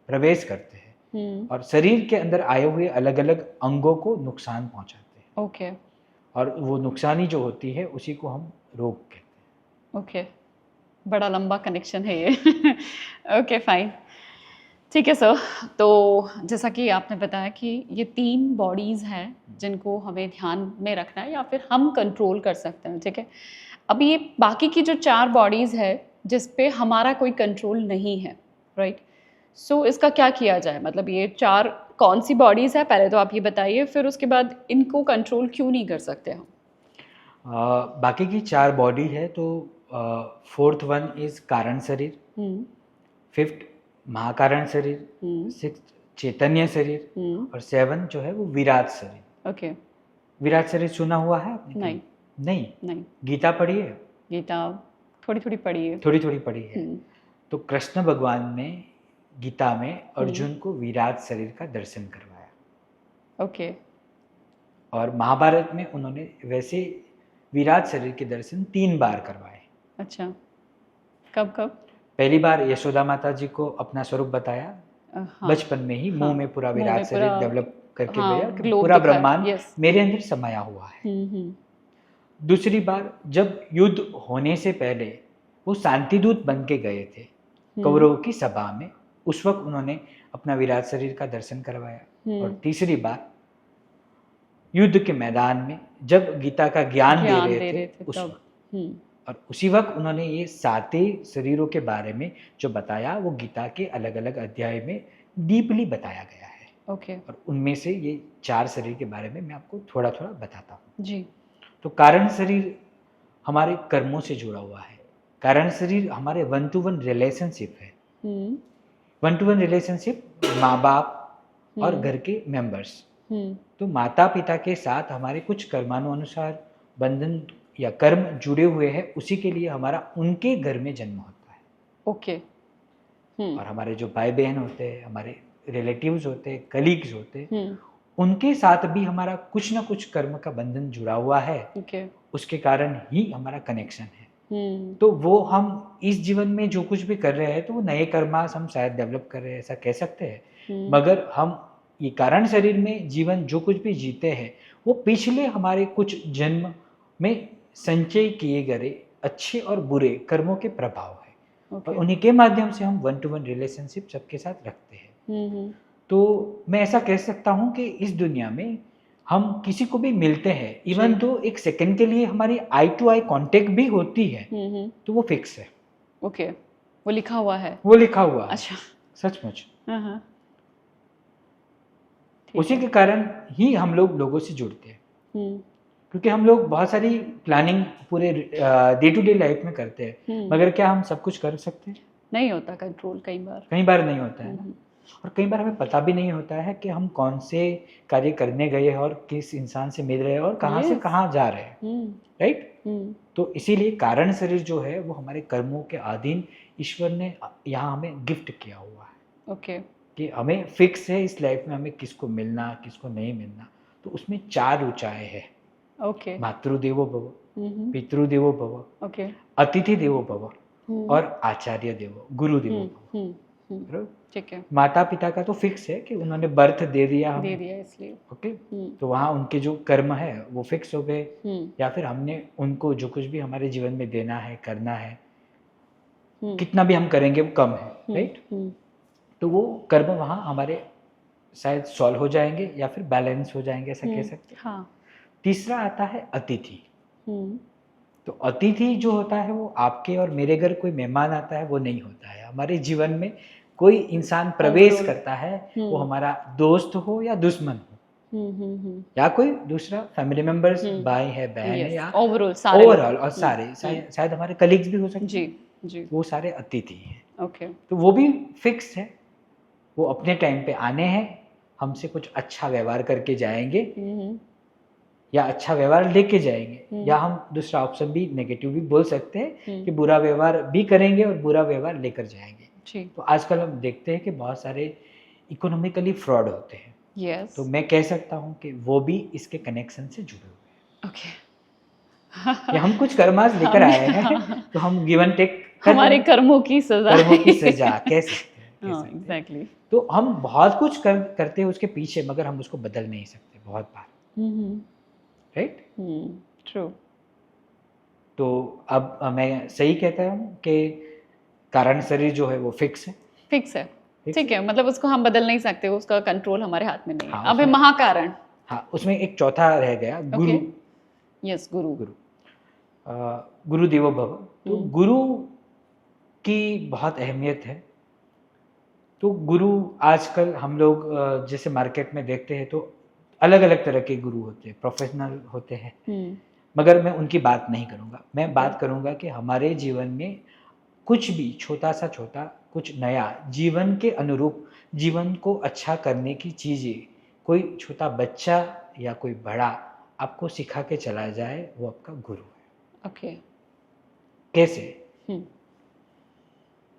प्रवेश करते हैं और शरीर के अंदर आए हुए अलग अलग अंगों को नुकसान पहुंचाते हैं। ओके। और वो नुकसानी जो होती है उसी को हम रोग कहते हैं। ओके, बड़ा लंबा कनेक्शन है ये। ओके फाइन, ठीक है सर। तो जैसा कि आपने बताया कि ये 3 बॉडीज़ हैं जिनको हमें ध्यान में रखना है या फिर हम कंट्रोल कर सकते हैं, ठीक है। अब ये बाकी की जो 4 बॉडीज़ है जिस पे हमारा कोई कंट्रोल नहीं है, राइट? सो इसका क्या किया जाए? मतलब ये 4 कौन सी बॉडीज़ है पहले तो आप ये बताइए, फिर उसके बाद इनको कंट्रोल क्यों नहीं कर सकते हम? बाकी की 4 बॉडी है तो 4th वन इज कारण शरीर, 5th महाकारण शरीर, 6th चैतन्य शरीर और 7 जो है वो विराट शरीर। ओके। विराट शरीर सुना हुआ है आपने? नहीं। नहीं। नहीं। गीता पढ़ी है? गीता थोड़ी थोड़ी पढ़ी है। थोड़ी थोड़ी पढ़ी है। तो कृष्ण भगवान ने गीता में अर्जुन को विराट शरीर का दर्शन करवाया। ओके। और महाभारत में उन्होंने वैसे विराट शरीर के दर्शन 3 बार करवाए। अच्छा, कब कब? पहली बार यशोदा माता जी को अपना स्वरूप बताया, हाँ, बचपन में ही मुंह में पूरा विराट शरीर डेवलप करके हाँ, भेजा कि globe पूरा दिखाया, ब्रह्मांड yes। मेरे अंदर समाया हुआ है। दूसरी बार जब युद्ध होने से पहले वो शांतिदूत बन के गए थे कौरवों की सभा में, उस वक्त उन्होंने अपना विराट शरीर का दर्शन करवाया। और तीसरी बार युद्ध के मैदान में जब गीता का ज्ञान दे रहे थे उस वक्त, और उसी वक्त उन्होंने ये 7 शरीरों के बारे में जो बताया वो गीता के अलग अलग अध्याय में डीपली बताया गया है। ओके। और उनमें से ये 4 शरीर के बारे में मैं आपको थोड़ा थोड़ा बताता हूँ जी। तो कारण शरीर हमारे कर्मों से जुड़ा हुआ है। कारण शरीर हमारे 1-to-1 रिलेशनशिप है। 1-to-1 रिलेशनशिप माँ बाप और घर के मेंबर्स। तो माता पिता के साथ हमारे कुछ कर्मानुसार बंधन या कर्म जुड़े हुए हैं, उसी के लिए हमारा उनके घर में जन्म होता है। ओके। और हमारे जो भाई बहन होते हैं, हमारे रिलेटिव्स होते हैं, कलीग्स होते हैं, उनके साथ भी हमारा कुछ ना कुछ कर्म का बंधन जुड़ा हुआ है। ओके। उसके कारण ही हमारा कनेक्शन है। तो वो हम इस जीवन में जो कुछ भी कर रहे हैं तो वो नए कर्मास हम शायद डेवलप कर रहे हैं, ऐसा कह सकते हैं। मगर हम ये कारण शरीर में जीवन जो कुछ भी जीते हैं वो पिछले हमारे कुछ जन्म में संचय किए गए अच्छे और बुरे कर्मों के प्रभाव है। और उन्हीं के माध्यम से हम 1-to-1 रिलेशनशिप सबके साथ रखते हैं। तो मैं ऐसा कह सकता हूँ कि इस दुनिया में हम किसी को भी मिलते हैं, इवन तो एक सेकंड के लिए हमारी आई टू आई कांटेक्ट भी होती है, तो वो फिक्स है। ओके, वो लिखा हुआ है? वो लिखा हुआ है। अच्छा, सचमुच। उसी के कारण ही हम लोग लोगों से जुड़ते हैं, क्योंकि हम लोग बहुत सारी प्लानिंग पूरे डे टू डे लाइफ में करते हैं, मगर क्या हम सब कुछ कर सकते हैं? नहीं होता कंट्रोल, कई बार नहीं होता है ना। और कई बार हमें पता भी नहीं होता है कि हम कौन से कार्य करने गए हैं और किस इंसान से मिल रहे हैं और कहाँ से कहाँ जा रहे हैं, राइट? तो इसीलिए कारण शरीर जो है वो हमारे कर्मों के अधीन ईश्वर ने यहाँ हमें गिफ्ट किया हुआ है। ओके। कि हमें फिक्स है इस लाइफ में हमें किसको मिलना किसको नहीं मिलना। तो उसमें 4 ऊंचाई है। ओके। मातृदेवो भव, पितृदेवो भव, ओके, अतिथि देवो भव और आचार्य देवो, गुरु देवो भव। ठीक है। माता पिता का तो फिक्स है कि उन्होंने बर्थ दे दिया इसलिए। ओके, तो वहाँ उनके जो कर्म है वो फिक्स हो गए, या फिर हमने उनको जो कुछ भी हमारे जीवन में देना है करना है, कितना भी हम करेंगे वो कम है, राइट? तो वो कर्म वहाँ हमारे शायद सॉल्व हो जाएंगे या फिर बैलेंस हो जाएंगे, ऐसा कह सकते हैं। हाँ। तीसरा आता है अतिथि। तो अतिथि जो होता है वो आपके और मेरे घर कोई मेहमान आता है वो नहीं होता है। हमारे जीवन में कोई इंसान प्रवेश करता है, वो हमारा दोस्त हो या दुश्मन हो, या कोई दूसरा फैमिली मेंबर्स, भाई है बहन है, या ओवरऑल और सारे शायद हमारे कलीग्स भी हो सकते हैं। जी, वो सारे अतिथि हैं। ओके। तो वो भी फिक्स है, वो अपने टाइम पे आने हैं, हमसे कुछ अच्छा व्यवहार करके जाएंगे, या अच्छा व्यवहार लेके जाएंगे, या हम दूसरा ऑप्शन भी नेगेटिव भी बोल सकते हैं कि बुरा व्यवहार भी करेंगे और बुरा व्यवहार लेकर जाएंगे। जी। तो आजकल हम देखते हैं कि बहुत सारे इकोनॉमिकली फ्रॉड होते हैं, यस। तो मैं कह सकता हूँ कि वो भी इसके कनेक्शन से जुड़े हुए ओके। हैं, या हम कुछ कर्मास लेकर आए हैं तो हम गिव एंड टेक कर रहे हमारे हैं। कर्मों की सजा कर्मों की है। सजा कह सकते हैं, कह हाँ, सकते हैं। एग्जैक्टली। तो हम बहुत कुछ करते हैं उसके पीछे, मगर हम उसको बदल नहीं सकते बहुत बार, राइट। ट्रू। तो अब मैं सही कहता हूँ कि कारण शरीर जो है वो फिक्स है। फिक्स है। Fix ठीक है, मतलब उसको हम बदल नहीं सकते, उसका कंट्रोल हमारे हाथ में नहीं है। हाँ, अब है उसमें महाकारण। हाँ, उसमें एक चौथा रह गया, गुरु। यस, गुरु। गुरु गुरु देवो भव। तो गुरु की बहुत अहमियत है। तो गुरु आजकल हम लोग जैसे मार्केट में देखते हैं तो अलग अलग तरह के गुरु होते हैं, प्रोफेशनल होते हैं, मगर मैं उनकी बात नहीं करूँगा। मैं बात करूँगा कि हमारे जीवन में कुछ भी छोटा सा छोटा कुछ नया जीवन के अनुरूप, जीवन को अच्छा करने की चीज़ें कोई छोटा बच्चा या कोई बड़ा आपको सिखा के चला जाए, वो आपका गुरु है। ओके। कैसे?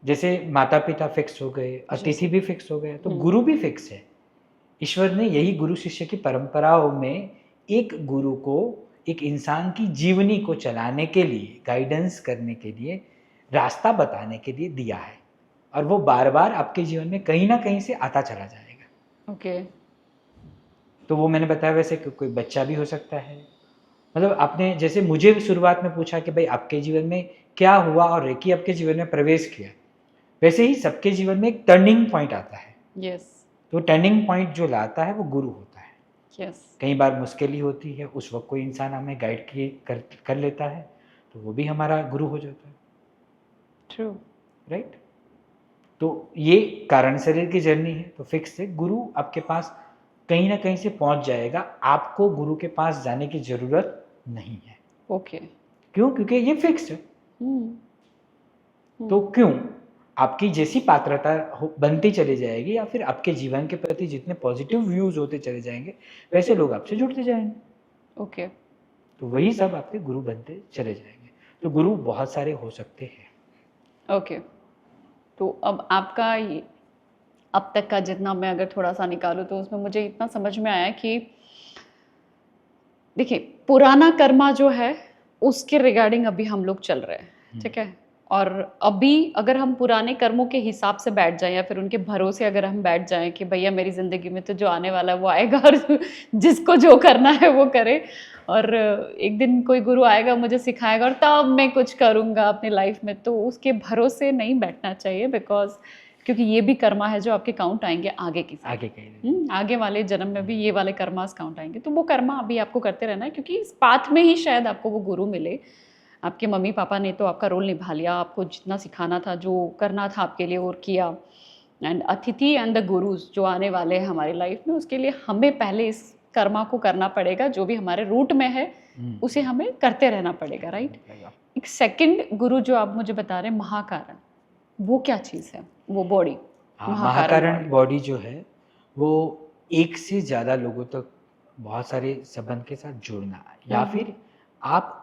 जैसे माता पिता फिक्स हो गए, अतिथि भी फिक्स हो गए, तो गुरु भी फिक्स है। ईश्वर ने यही गुरु शिष्य की परंपराओं में एक गुरु को एक इंसान की जीवनी को चलाने के लिए, गाइडेंस करने के लिए, रास्ता बताने के लिए दिया है, और वो बार बार आपके जीवन में कहीं ना कहीं से आता चला जाएगा। ओके। तो वो मैंने बताया, वैसे कोई बच्चा भी हो सकता है। मतलब आपने जैसे मुझे शुरुआत में पूछा कि भाई आपके जीवन में क्या हुआ और रेकी आपके जीवन में प्रवेश किया, वैसे ही सबके जीवन में एक टर्निंग पॉइंट आता है। यस। तो टर्निंग पॉइंट जो लाता है वो गुरु होता है। यस। कई बार मुश्किल ही होती है, उस वक्त कोई इंसान हमें गाइड कर लेता है, तो वो भी हमारा गुरु हो जाता है। ट्रू। राइट। तो ये कारण शरीर की जर्नी है, तो फिक्स है, गुरु आपके पास कहीं ना कहीं से पहुंच जाएगा, आपको गुरु के पास जाने की जरूरत नहीं है। ओके। क्यों? क्योंकि ये फिक्स है। तो क्यों? आपकी जैसी पात्रता बनती चली जाएगी, या फिर आपके जीवन के प्रति जितने पॉजिटिव व्यूज होते चले जाएंगे, वैसे लोग आपसे जुड़ते जाएंगे। ओके। तो वही सब आपके गुरु बनते चले जाएंगे। तो गुरु बहुत सारे हो सकते हैं। ओके। तो अब आपका ये अब तक का जितना मैं अगर थोड़ा सा निकालूं, तो उसमें मुझे इतना समझ में आया कि देखिए, पुराना कर्मा जो है उसके रिगार्डिंग अभी हम लोग चल रहे हैं, ठीक है। और अभी अगर हम पुराने कर्मों के हिसाब से बैठ जाएं, या फिर उनके भरोसे अगर हम बैठ जाएं कि भैया मेरी ज़िंदगी में तो जो आने वाला है वो आएगा, और जिसको जो करना है वो करे, और एक दिन कोई गुरु आएगा मुझे सिखाएगा और तब मैं कुछ करूँगा अपनी लाइफ में, तो उसके भरोसे नहीं बैठना चाहिए। बिकॉज क्योंकि ये भी कर्मा है जो आपके काउंट आएंगे आगे की आगे के आगे वाले जन्म में भी ये वाले कर्मास काउंट आएंगे। तो वो कर्मा अभी आपको करते रहना है, क्योंकि इस पाथ में ही शायद आपको वो गुरु मिले। आपके मम्मी पापा ने तो आपका रोल निभा लिया, आपको जितना सिखाना था, जो करना था आपके लिए और किया। एंड अतिथि एंड द गुरुज जो आने वाले हैं हमारी लाइफ में, उसके लिए हमें पहले इस कर्मा को करना पड़ेगा, जो भी हमारे रूट में है उसे हमें करते रहना पड़ेगा, राइट। एक सेकंड गुरु जो आप मुझे बता रहे हैं, महाकारण, वो क्या चीज़ है? वो बॉडी, महाकारण बॉडी जो है वो एक से ज़्यादा लोगों तक बहुत सारे संबंध के साथ जुड़ना, या फिर आप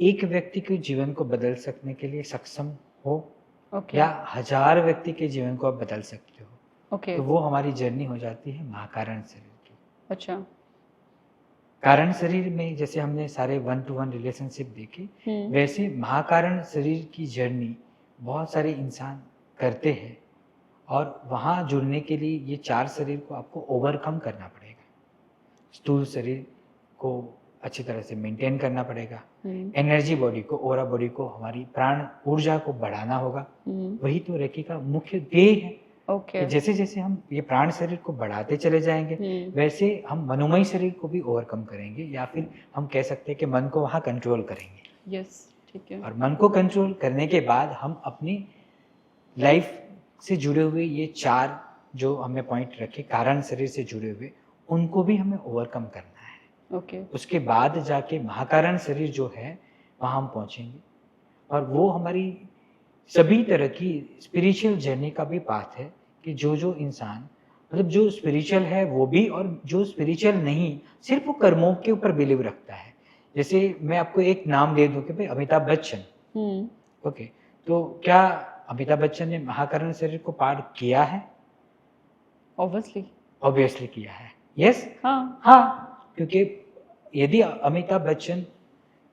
एक व्यक्ति के जीवन को बदल सकने के लिए सक्षम हो, या 1000 व्यक्ति के जीवन को आप बदल सकते हो। तो वो हमारी जर्नी हो जाती है महाकारण शरीर की। अच्छा। कारण शरीर में जैसे हमने सारे 1-to-1 रिलेशनशिप देखे, वैसे महाकारण शरीर की जर्नी बहुत सारे इंसान करते हैं, और वहाँ जुड़ने के लिए ये 4 शरीर को आपको ओवरकम करना पड़ेगा। स्थूल शरीर को अच्छी तरह से मेंटेन करना पड़ेगा, एनर्जी बॉडी को, ओरा बॉडी को, हमारी प्राण ऊर्जा को बढ़ाना होगा। वही तो रेकी का मुख्य ध्येय है। कि जैसे जैसे हम ये प्राण शरीर को बढ़ाते चले जाएंगे, वैसे हम मनोमय शरीर को भी ओवरकम करेंगे, या फिर हम कह सकते हैं कि मन को वहाँ कंट्रोल करेंगे। यस, ठीक है। और मन को कंट्रोल करने के बाद हम अपनी लाइफ से जुड़े हुए ये 4 जो हमने पॉइंट रखे कारण शरीर से जुड़े हुए, उनको भी हमें ओवरकम करना है। उसके बाद जाके महाकारण शरीर जो है वहाँ हम पहुँचेंगे, और वो हमारी सभी तरह की स्पिरिचुअल जर्नी का भी पाथ है कि जो इंसान मतलब जो स्पिरिचुअल है वो भी, और जो स्पिरिचुअल नहीं सिर्फ वो कर्मों के ऊपर बिलीव रखता है। जैसे मैं आपको एक नाम दे दूं कि भाई अमिताभ बच्चन, हम्म। ओके, तो क्या अमिताभ बच्चन ने महाकरण शरीर को पार किया है? ऑब्वियसली। ऑब्वियसली किया है, यस। हाँ। हाँ, क्योंकि यदि अमिताभ बच्चन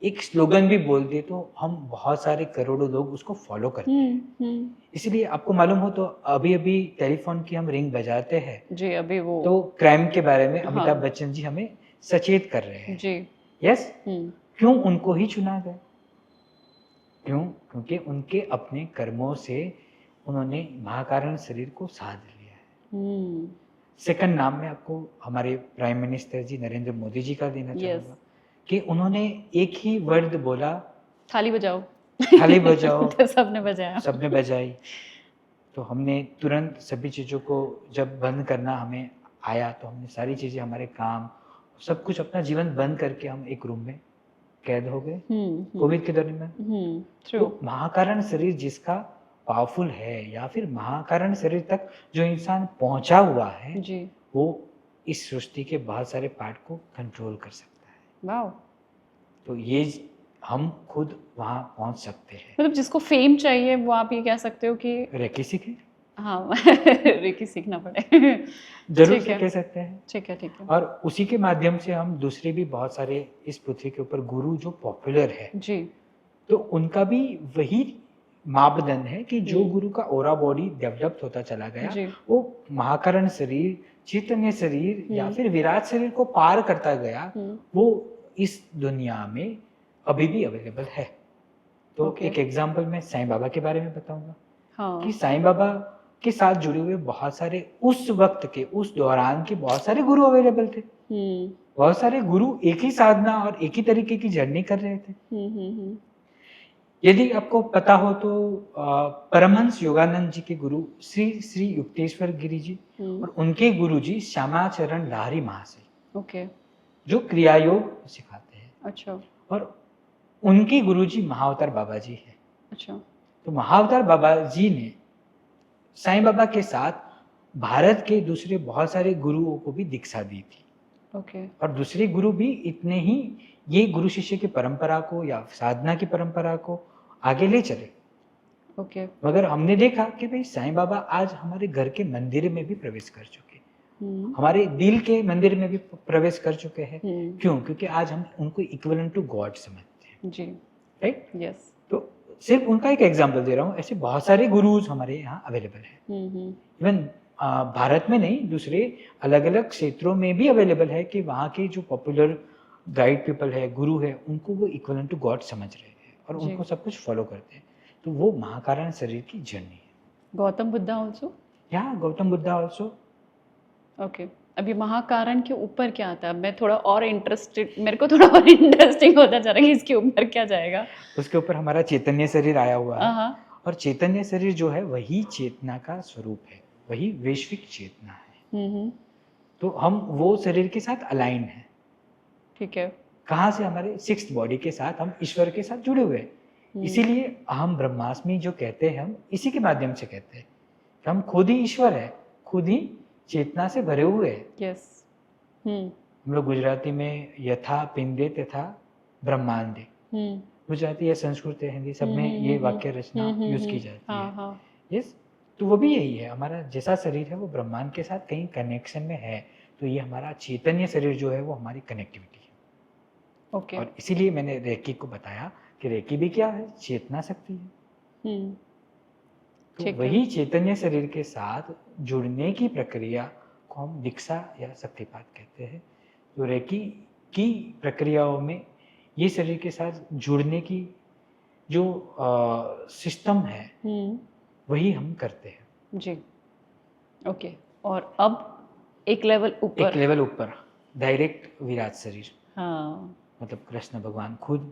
एक स्लोगन भी बोल दे तो हम बहुत सारे करोड़ों लोग उसको फॉलो करते हैं। हम्म। इसलिए आपको मालूम हो तो अभी अभी टेलीफोन की हम रिंग बजाते हैं जी, अभी वो। तो क्राइम के बारे में हाँ। अमिताभ बच्चन जी हमें सचेत कर रहे हैं, जी। यस। हम्म। क्यों उनको ही चुना गया? क्यों? क्योंकि उनके अपने कर्मों से उन्होंने महाकारण शरीर को साध लिया है। हम्म। सेकंड नाम में आपको हमारे प्राइम मिनिस्टर जी नरेंद्र मोदी जी का देना यस। चाहूंगा कि उन्होंने एक ही वर्ड बोला, थाली बजाओ। थाली बजाओ, तो सबने बजाया। सबने बजाई। तो हमने तुरंत सभी चीज़ों को जब बंद करना हमें आया तो हमने सारी चीज़ें, हमारे काम, सब कुछ, अपना जीवन बंद करके हम एक रूम में कैद हो गए कोविड के दौरान। ट्रू। तो महाकारण शरीर जिसका पावरफुल है, या फिर महाकारण शरीर तक जो इंसान पहुंचा हुआ है, जी। वो इस सृष्टि के बहुत सारे पार्ट को कंट्रोल कर सकता है। वाओ। तो ये हम खुद वहां पहुंच सकते हैं। मतलब जिसको फेम चाहिए वो आप ये कह सकते हो कि रेकी सीखे, हाँ रेकी सीखना पड़े। जरूर ठीक से है, कह सकते हैं। ठीक है, ठीक है। और उसी के माध्यम से हम दूसरे भी बहुत सारे इस पृथ्वी के ऊपर गुरु जो पॉपुलर है, जी। तो उनका भी वही मापदंड है कि जो हम्म। गुरु का ओरा बॉडी डेवलप होता चला गया, जी। वो महाकरण शरीर, चैतन्य शरीर या हम्म। फिर विराट शरीर को पार करता गया, हम्म। वो इस दुनिया में अभी भी अवेलेबल है। तो ओके। एक एग्जांपल मैं साईं बाबा के बारे में बताऊंगा हाँ। कि साईं बाबा के साथ जुड़े हुए बहुत सारे उस वक्त के, उस दौरान के बहुत सारे गुरु अवेलेबल थे। बहुत सारे गुरु एक ही साधना और एक ही तरीके की जर्नी कर रहे थे। यदि आपको पता हो तो परमहंस योगानंद जी के गुरु श्री श्री युक्तेश्वर गिरी जी और उनके गुरु जी श्यामाचरण लाहिरी महाशय, ओके। जो क्रिया योग सिखाते हैं। अच्छा। और उनके गुरु जी महाअवतार बाबा जी हैं। अच्छा। तो महाअवतार बाबा जी ने साईं बाबा के साथ भारत के दूसरे बहुत सारे गुरुओं को भी दीक्षा दी थी। ओके। और दूसरे गुरु भी इतने ही ये गुरु शिष्य की परंपरा को या साधना की परंपरा को आगे ले चले। ओके। मगर हमने देखा कि भाई साईं बाबा आज हमारे घर के मंदिर में भी प्रवेश कर चुके, हमारे दिल के मंदिर में भी प्रवेश कर चुके हैं। क्यों? क्योंकि आज हम उनको इक्विवेलेंट टू गॉड समझते हैं। जी। राइट? यस। तो सिर्फ उनका एक एग्जांपल दे रहा हूँ, ऐसे बहुत सारे गुरुज हमारे यहाँ अवेलेबल हैं। इवन भारत में नहीं, दूसरे अलग अलग क्षेत्रों में भी अवेलेबल है कि वहाँ के जो पॉपुलर गाइड पीपल है, गुरु है, उनको वो इक्विवेलेंट टू गॉड समझ रहे हैं और जी। उनको सब कुछ फॉलो करते हैं। तो वो महाकारण शरीर की जर्नी है। गौतम बुद्धा ऑल्सो? या गौतम बुद्धा ऑल्सो। ओके। अभी महाकारण के ऊपर क्या आता है? मैं थोड़ा और इंटरेस्टेड, मेरे को थोड़ा और इंटरेस्टिंग होता जा रहा है कि इसके ऊपर क्या जाएगा। उसके ऊपर हमारा चैतन्य शरीर आया हुआ है। हाँ। और चैतन्य शरीर जो है वही चेतना का स्वरूप है, वही वैश्विक चेतना है। तो हम वो शरीर के साथ अलाइन है। ठीक है। कहाँ से? हमारे सिक्स्थ बॉडी के साथ हम ईश्वर के साथ जुड़े हुए हैं। इसीलिए हम ब्रह्मास्मि जो कहते हैं, हम इसी के माध्यम से कहते हैं कि हम खुद ही ईश्वर है, खुद ही चेतना से भरे हुए हैं। यस। हम लोग गुजराती में यथा पिंडे तथा ब्रह्मांडे, गुजराती या संस्कृत या हिंदी सब में ये वाक्य रचना यूज की जाती है। यस। तो वो भी यही है, हमारा जैसा शरीर है वो ब्रह्मांड के साथ कहीं कनेक्शन में है। तो ये हमारा चैतन्य शरीर जो है वो हमारी कनेक्टिविटी है। ओके। और इसीलिए मैंने रेकी को बताया कि रेकी भी क्या है? चेतना शक्ति है। तो वही चैतन्य शरीर के साथ जुड़ने की प्रक्रिया को हम दीक्षा या शक्तिपात कहते हैं। तो रेकी की प्रक्रियाओं में ये शरीर के साथ जुड़ने की जो सिस्टम है वही हम करते हैं। जी। ओके। और अब एक लेवल ऊपर, एक लेवल ऊपर डायरेक्ट विराट शरीर। हाँ। मतलब कृष्ण भगवान खुद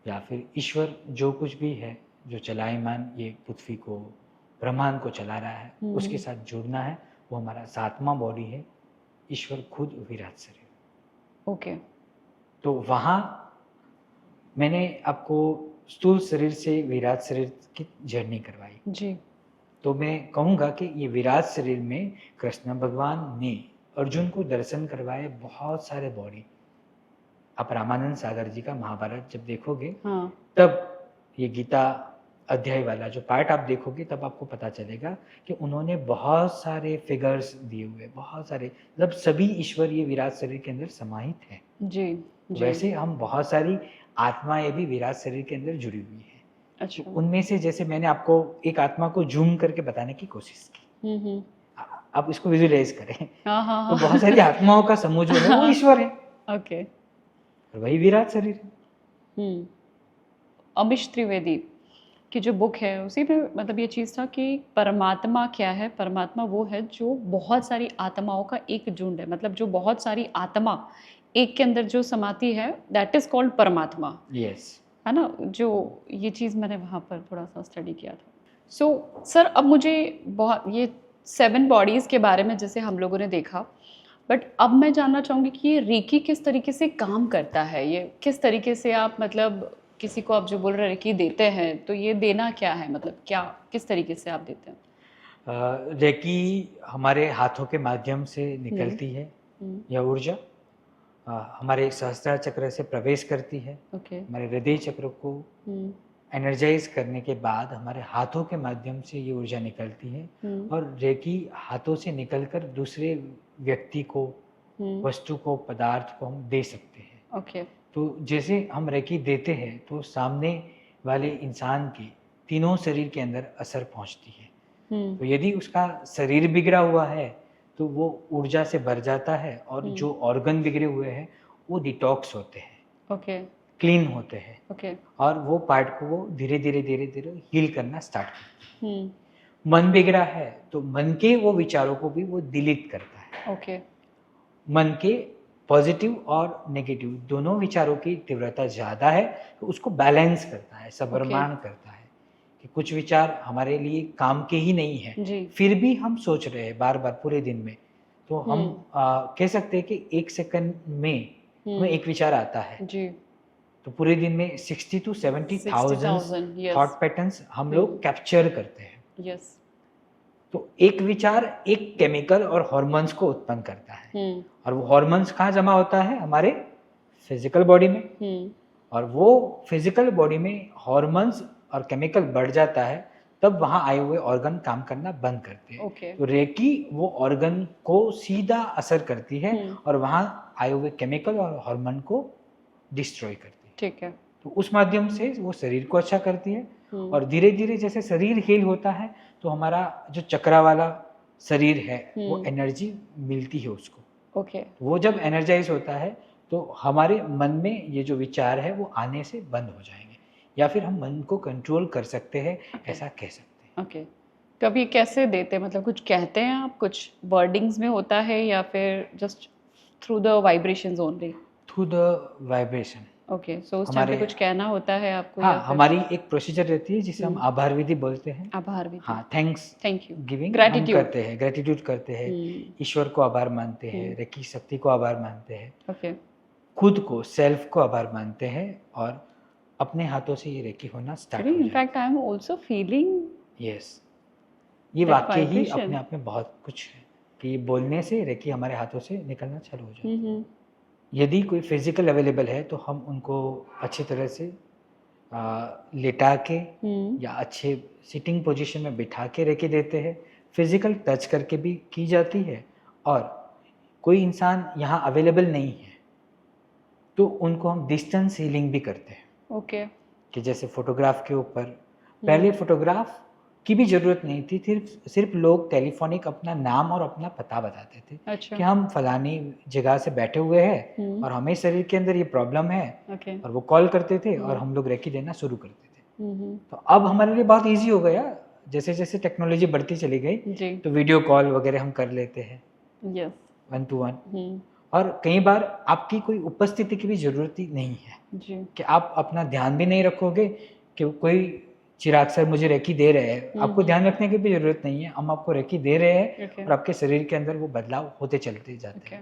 या फिर ईश्वर जो कुछ भी है, जो चलायमान ये पृथ्वी को, ब्रह्मांड को चला रहा है, उसके साथ जुड़ना है। वो हमारा सातवां बॉडी है, ईश्वर खुद विराट शरीर। ओके। तो वहाँ मैंने आपको स्थूल शरीर से विराट शरीर की जर्नी करवाई। जी। तो मैं कहूँगा कि ये विराट शरीर में कृष्ण भगवान ने अर्जुन को दर्शन करवाए बहुत सारे बॉडी। आप रामानंद सागर जी का महाभारत जब देखोगे हाँ तब ये गीता अध्याय वाला जो पार्ट आप देखोगे तब आपको पता चलेगा कि उन्होंने बहुत सारे फिगर्स दिए हुए, बहुत सारे, मतलब सभी ईश्वर ये विराट शरीर के अंदर समाहित है। जी जी। वैसे हम बहुत सारी आत्माएं भी विराट शरीर के अंदर जुड़ी हुई है। अच्छा। तो उनमें से जैसे मैंने आपको एक आत्मा को जूम करके बताने की कोशिश की, हम्म। आप इसको विजुअलाइज करें। हाँ हाँ तो हाँ। बहुत सारी आत्माओं का समूह जो है वो ईश्वर है, ओके। और वही विराट शरीर है। अमीश त्रिवेदी की जो बुक है उसी में मतलब ये चीज़ था कि परमात्मा क्या है। परमात्मा वो है जो बहुत सारी आत्माओं का एक झुंड है, मतलब जो बहुत सारी आत्मा एक के अंदर जो समाती है, दैट इज कॉल्ड परमात्मा, यस। है ना। जो ये चीज़ मैंने वहाँ पर थोड़ा सा स्टडी किया था। सो सर अब मुझे बहुत ये 7 बॉडीज़ के बारे में जैसे हम लोगों ने देखा, बट अब मैं जानना चाहूँगी कि ये रेकी किस तरीके से काम करता है, ये किस तरीके से आप मतलब किसी को आप जो बोल रहे रेकी देते हैं तो ये देना क्या है, मतलब क्या किस तरीके से आप देते हैं? रेकी हमारे हाथों के माध्यम से निकलती है, यह ऊर्जा हमारे सहस्त्रार चक्र से प्रवेश करती है। ओके। हमारे हृदय चक्र को एनर्जाइज करने के बाद हमारे हाथों के माध्यम से ये ऊर्जा निकलती है, और रेकी हाथों से निकलकर दूसरे व्यक्ति को, वस्तु को, पदार्थ को हम दे सकते हैं। ओके। तो जैसे हम रेकी देते हैं तो सामने वाले इंसान के तीनों शरीर के अंदर असर पहुंचती है। तो यदि उसका शरीर बिगड़ा हुआ है तो वो ऊर्जा से भर जाता है, और जो ऑर्गन बिगड़े हुए हैं वो डिटॉक्स होते हैं, ओके। क्लीन होते हैं, ओके। और वो पार्ट को वो धीरे धीरे धीरे धीरे हील करना स्टार्ट करते हैं। हम्म। मन बिगड़ा है तो मन के वो विचारों को भी वो डिलीट करता है। ओके। मन के पॉजिटिव और नेगेटिव दोनों विचारों की तीव्रता ज़्यादा है तो उसको बैलेंस करता है, सबरमान करता है कि कुछ विचार हमारे लिए काम के ही नहीं है, जी। फिर भी हम सोच रहे हैं बार बार पूरे दिन में, तो हम कह सकते हैं कि 1 सेकंड में हमें एक विचार आता है, जी। तो पूरे दिन में 60 to 70,000 yes. थॉट पैटर्न्स हम लोग कैप्चर करते हैं। यस। तो एक विचार एक केमिकल और हॉर्मोन्स को उत्पन्न करता है, और वो हॉर्मोन्स कहाँ जमा होता है? हमारे फिजिकल बॉडी में। और वो फिजिकल बॉडी में हॉर्मोन्स और केमिकल बढ़ जाता है तब वहाँ आए हुए ऑर्गन काम करना बंद करते हैं। Okay. तो रेकी वो ऑर्गन को सीधा असर करती है और वहाँ आए हुए केमिकल और हार्मोन को डिस्ट्रॉय करती है। ठीक है। तो उस माध्यम से वो शरीर को अच्छा करती है, और धीरे धीरे जैसे शरीर हील होता है तो हमारा जो चक्रा वाला शरीर है वो एनर्जी मिलती है उसको। ओके। वो जब एनर्जाइज होता है तो हमारे मन में ये जो विचार है वो आने से बंद हो जाएंगे, या फिर हम मन को कंट्रोल कर सकते हैं, ऐसा कह सकते हैं। ओके। तो अब ये कैसे देते हैं, मतलब कुछ कहते हैं आप, कुछ वर्डिंग्स में होता है या फिर just through the vibrations only? Through the vibration. Okay. So उस टाइम पे कुछ कहना होता है आपको? हाँ, हमारी एक प्रोसीजर रहती है जिसे हम आभार विधि बोलते हैं। आभार विधि। हाँ, thanks, thank you, giving gratitude करते हैं, ग्रेटिट्यूड करते हैं, ईश्वर को आभार मानते हैं, रेकी शक्ति को आभार मानते हैं, ओके, खुद को, सेल्फ को आभार मानते हैं, और अपने हाथों से ये रेकी होना स्टार्ट हो जाता है। In fact I am also feeling yes, ये that वाक्य ही vibration. अपने आप में बहुत कुछ है कि बोलने से रेकी हमारे हाथों से निकलना चालू हो जाता है। यदि कोई फिजिकल अवेलेबल है तो हम उनको अच्छी तरह से लेटा के या अच्छे सिटिंग पोजीशन में बिठा के रेकी देते हैं। फिजिकल टच करके भी की जाती है, और कोई इंसान यहाँ अवेलेबल नहीं है तो उनको हम डिस्टेंस हीलिंग भी करते हैं। ओके। कि जैसे फोटोग्राफ के ऊपर, पहले फोटोग्राफ की भी जरूरत नहीं थी, सिर्फ लोग टेलीफोनिक अपना नाम और अपना पता बताते थे। अच्छा। कि हम फलानी जगह से बैठे हुए हैं और हमें शरीर के अंदर ये प्रॉब्लम है, ओके। और वो कॉल करते थे और हम लोग रेकी देना शुरू करते थे। तो अब हमारे लिए बहुत इजी हो गया, जैसे जैसे टेक्नोलॉजी बढ़ती चली गई जी। तो वीडियो कॉल वगैरह हम कर लेते हैं, यस, 1 to 1। और कई बार आपकी कोई उपस्थिति की भी जरूरत ही नहीं है जी। कि आप अपना ध्यान भी नहीं रखोगे कि कोई चिराग सर मुझे रेकी दे रहे हैं, आपको ध्यान रखने की भी जरूरत नहीं है, हम आपको रेकी दे रहे हैं और आपके शरीर के अंदर वो बदलाव होते चलते जाते हैं।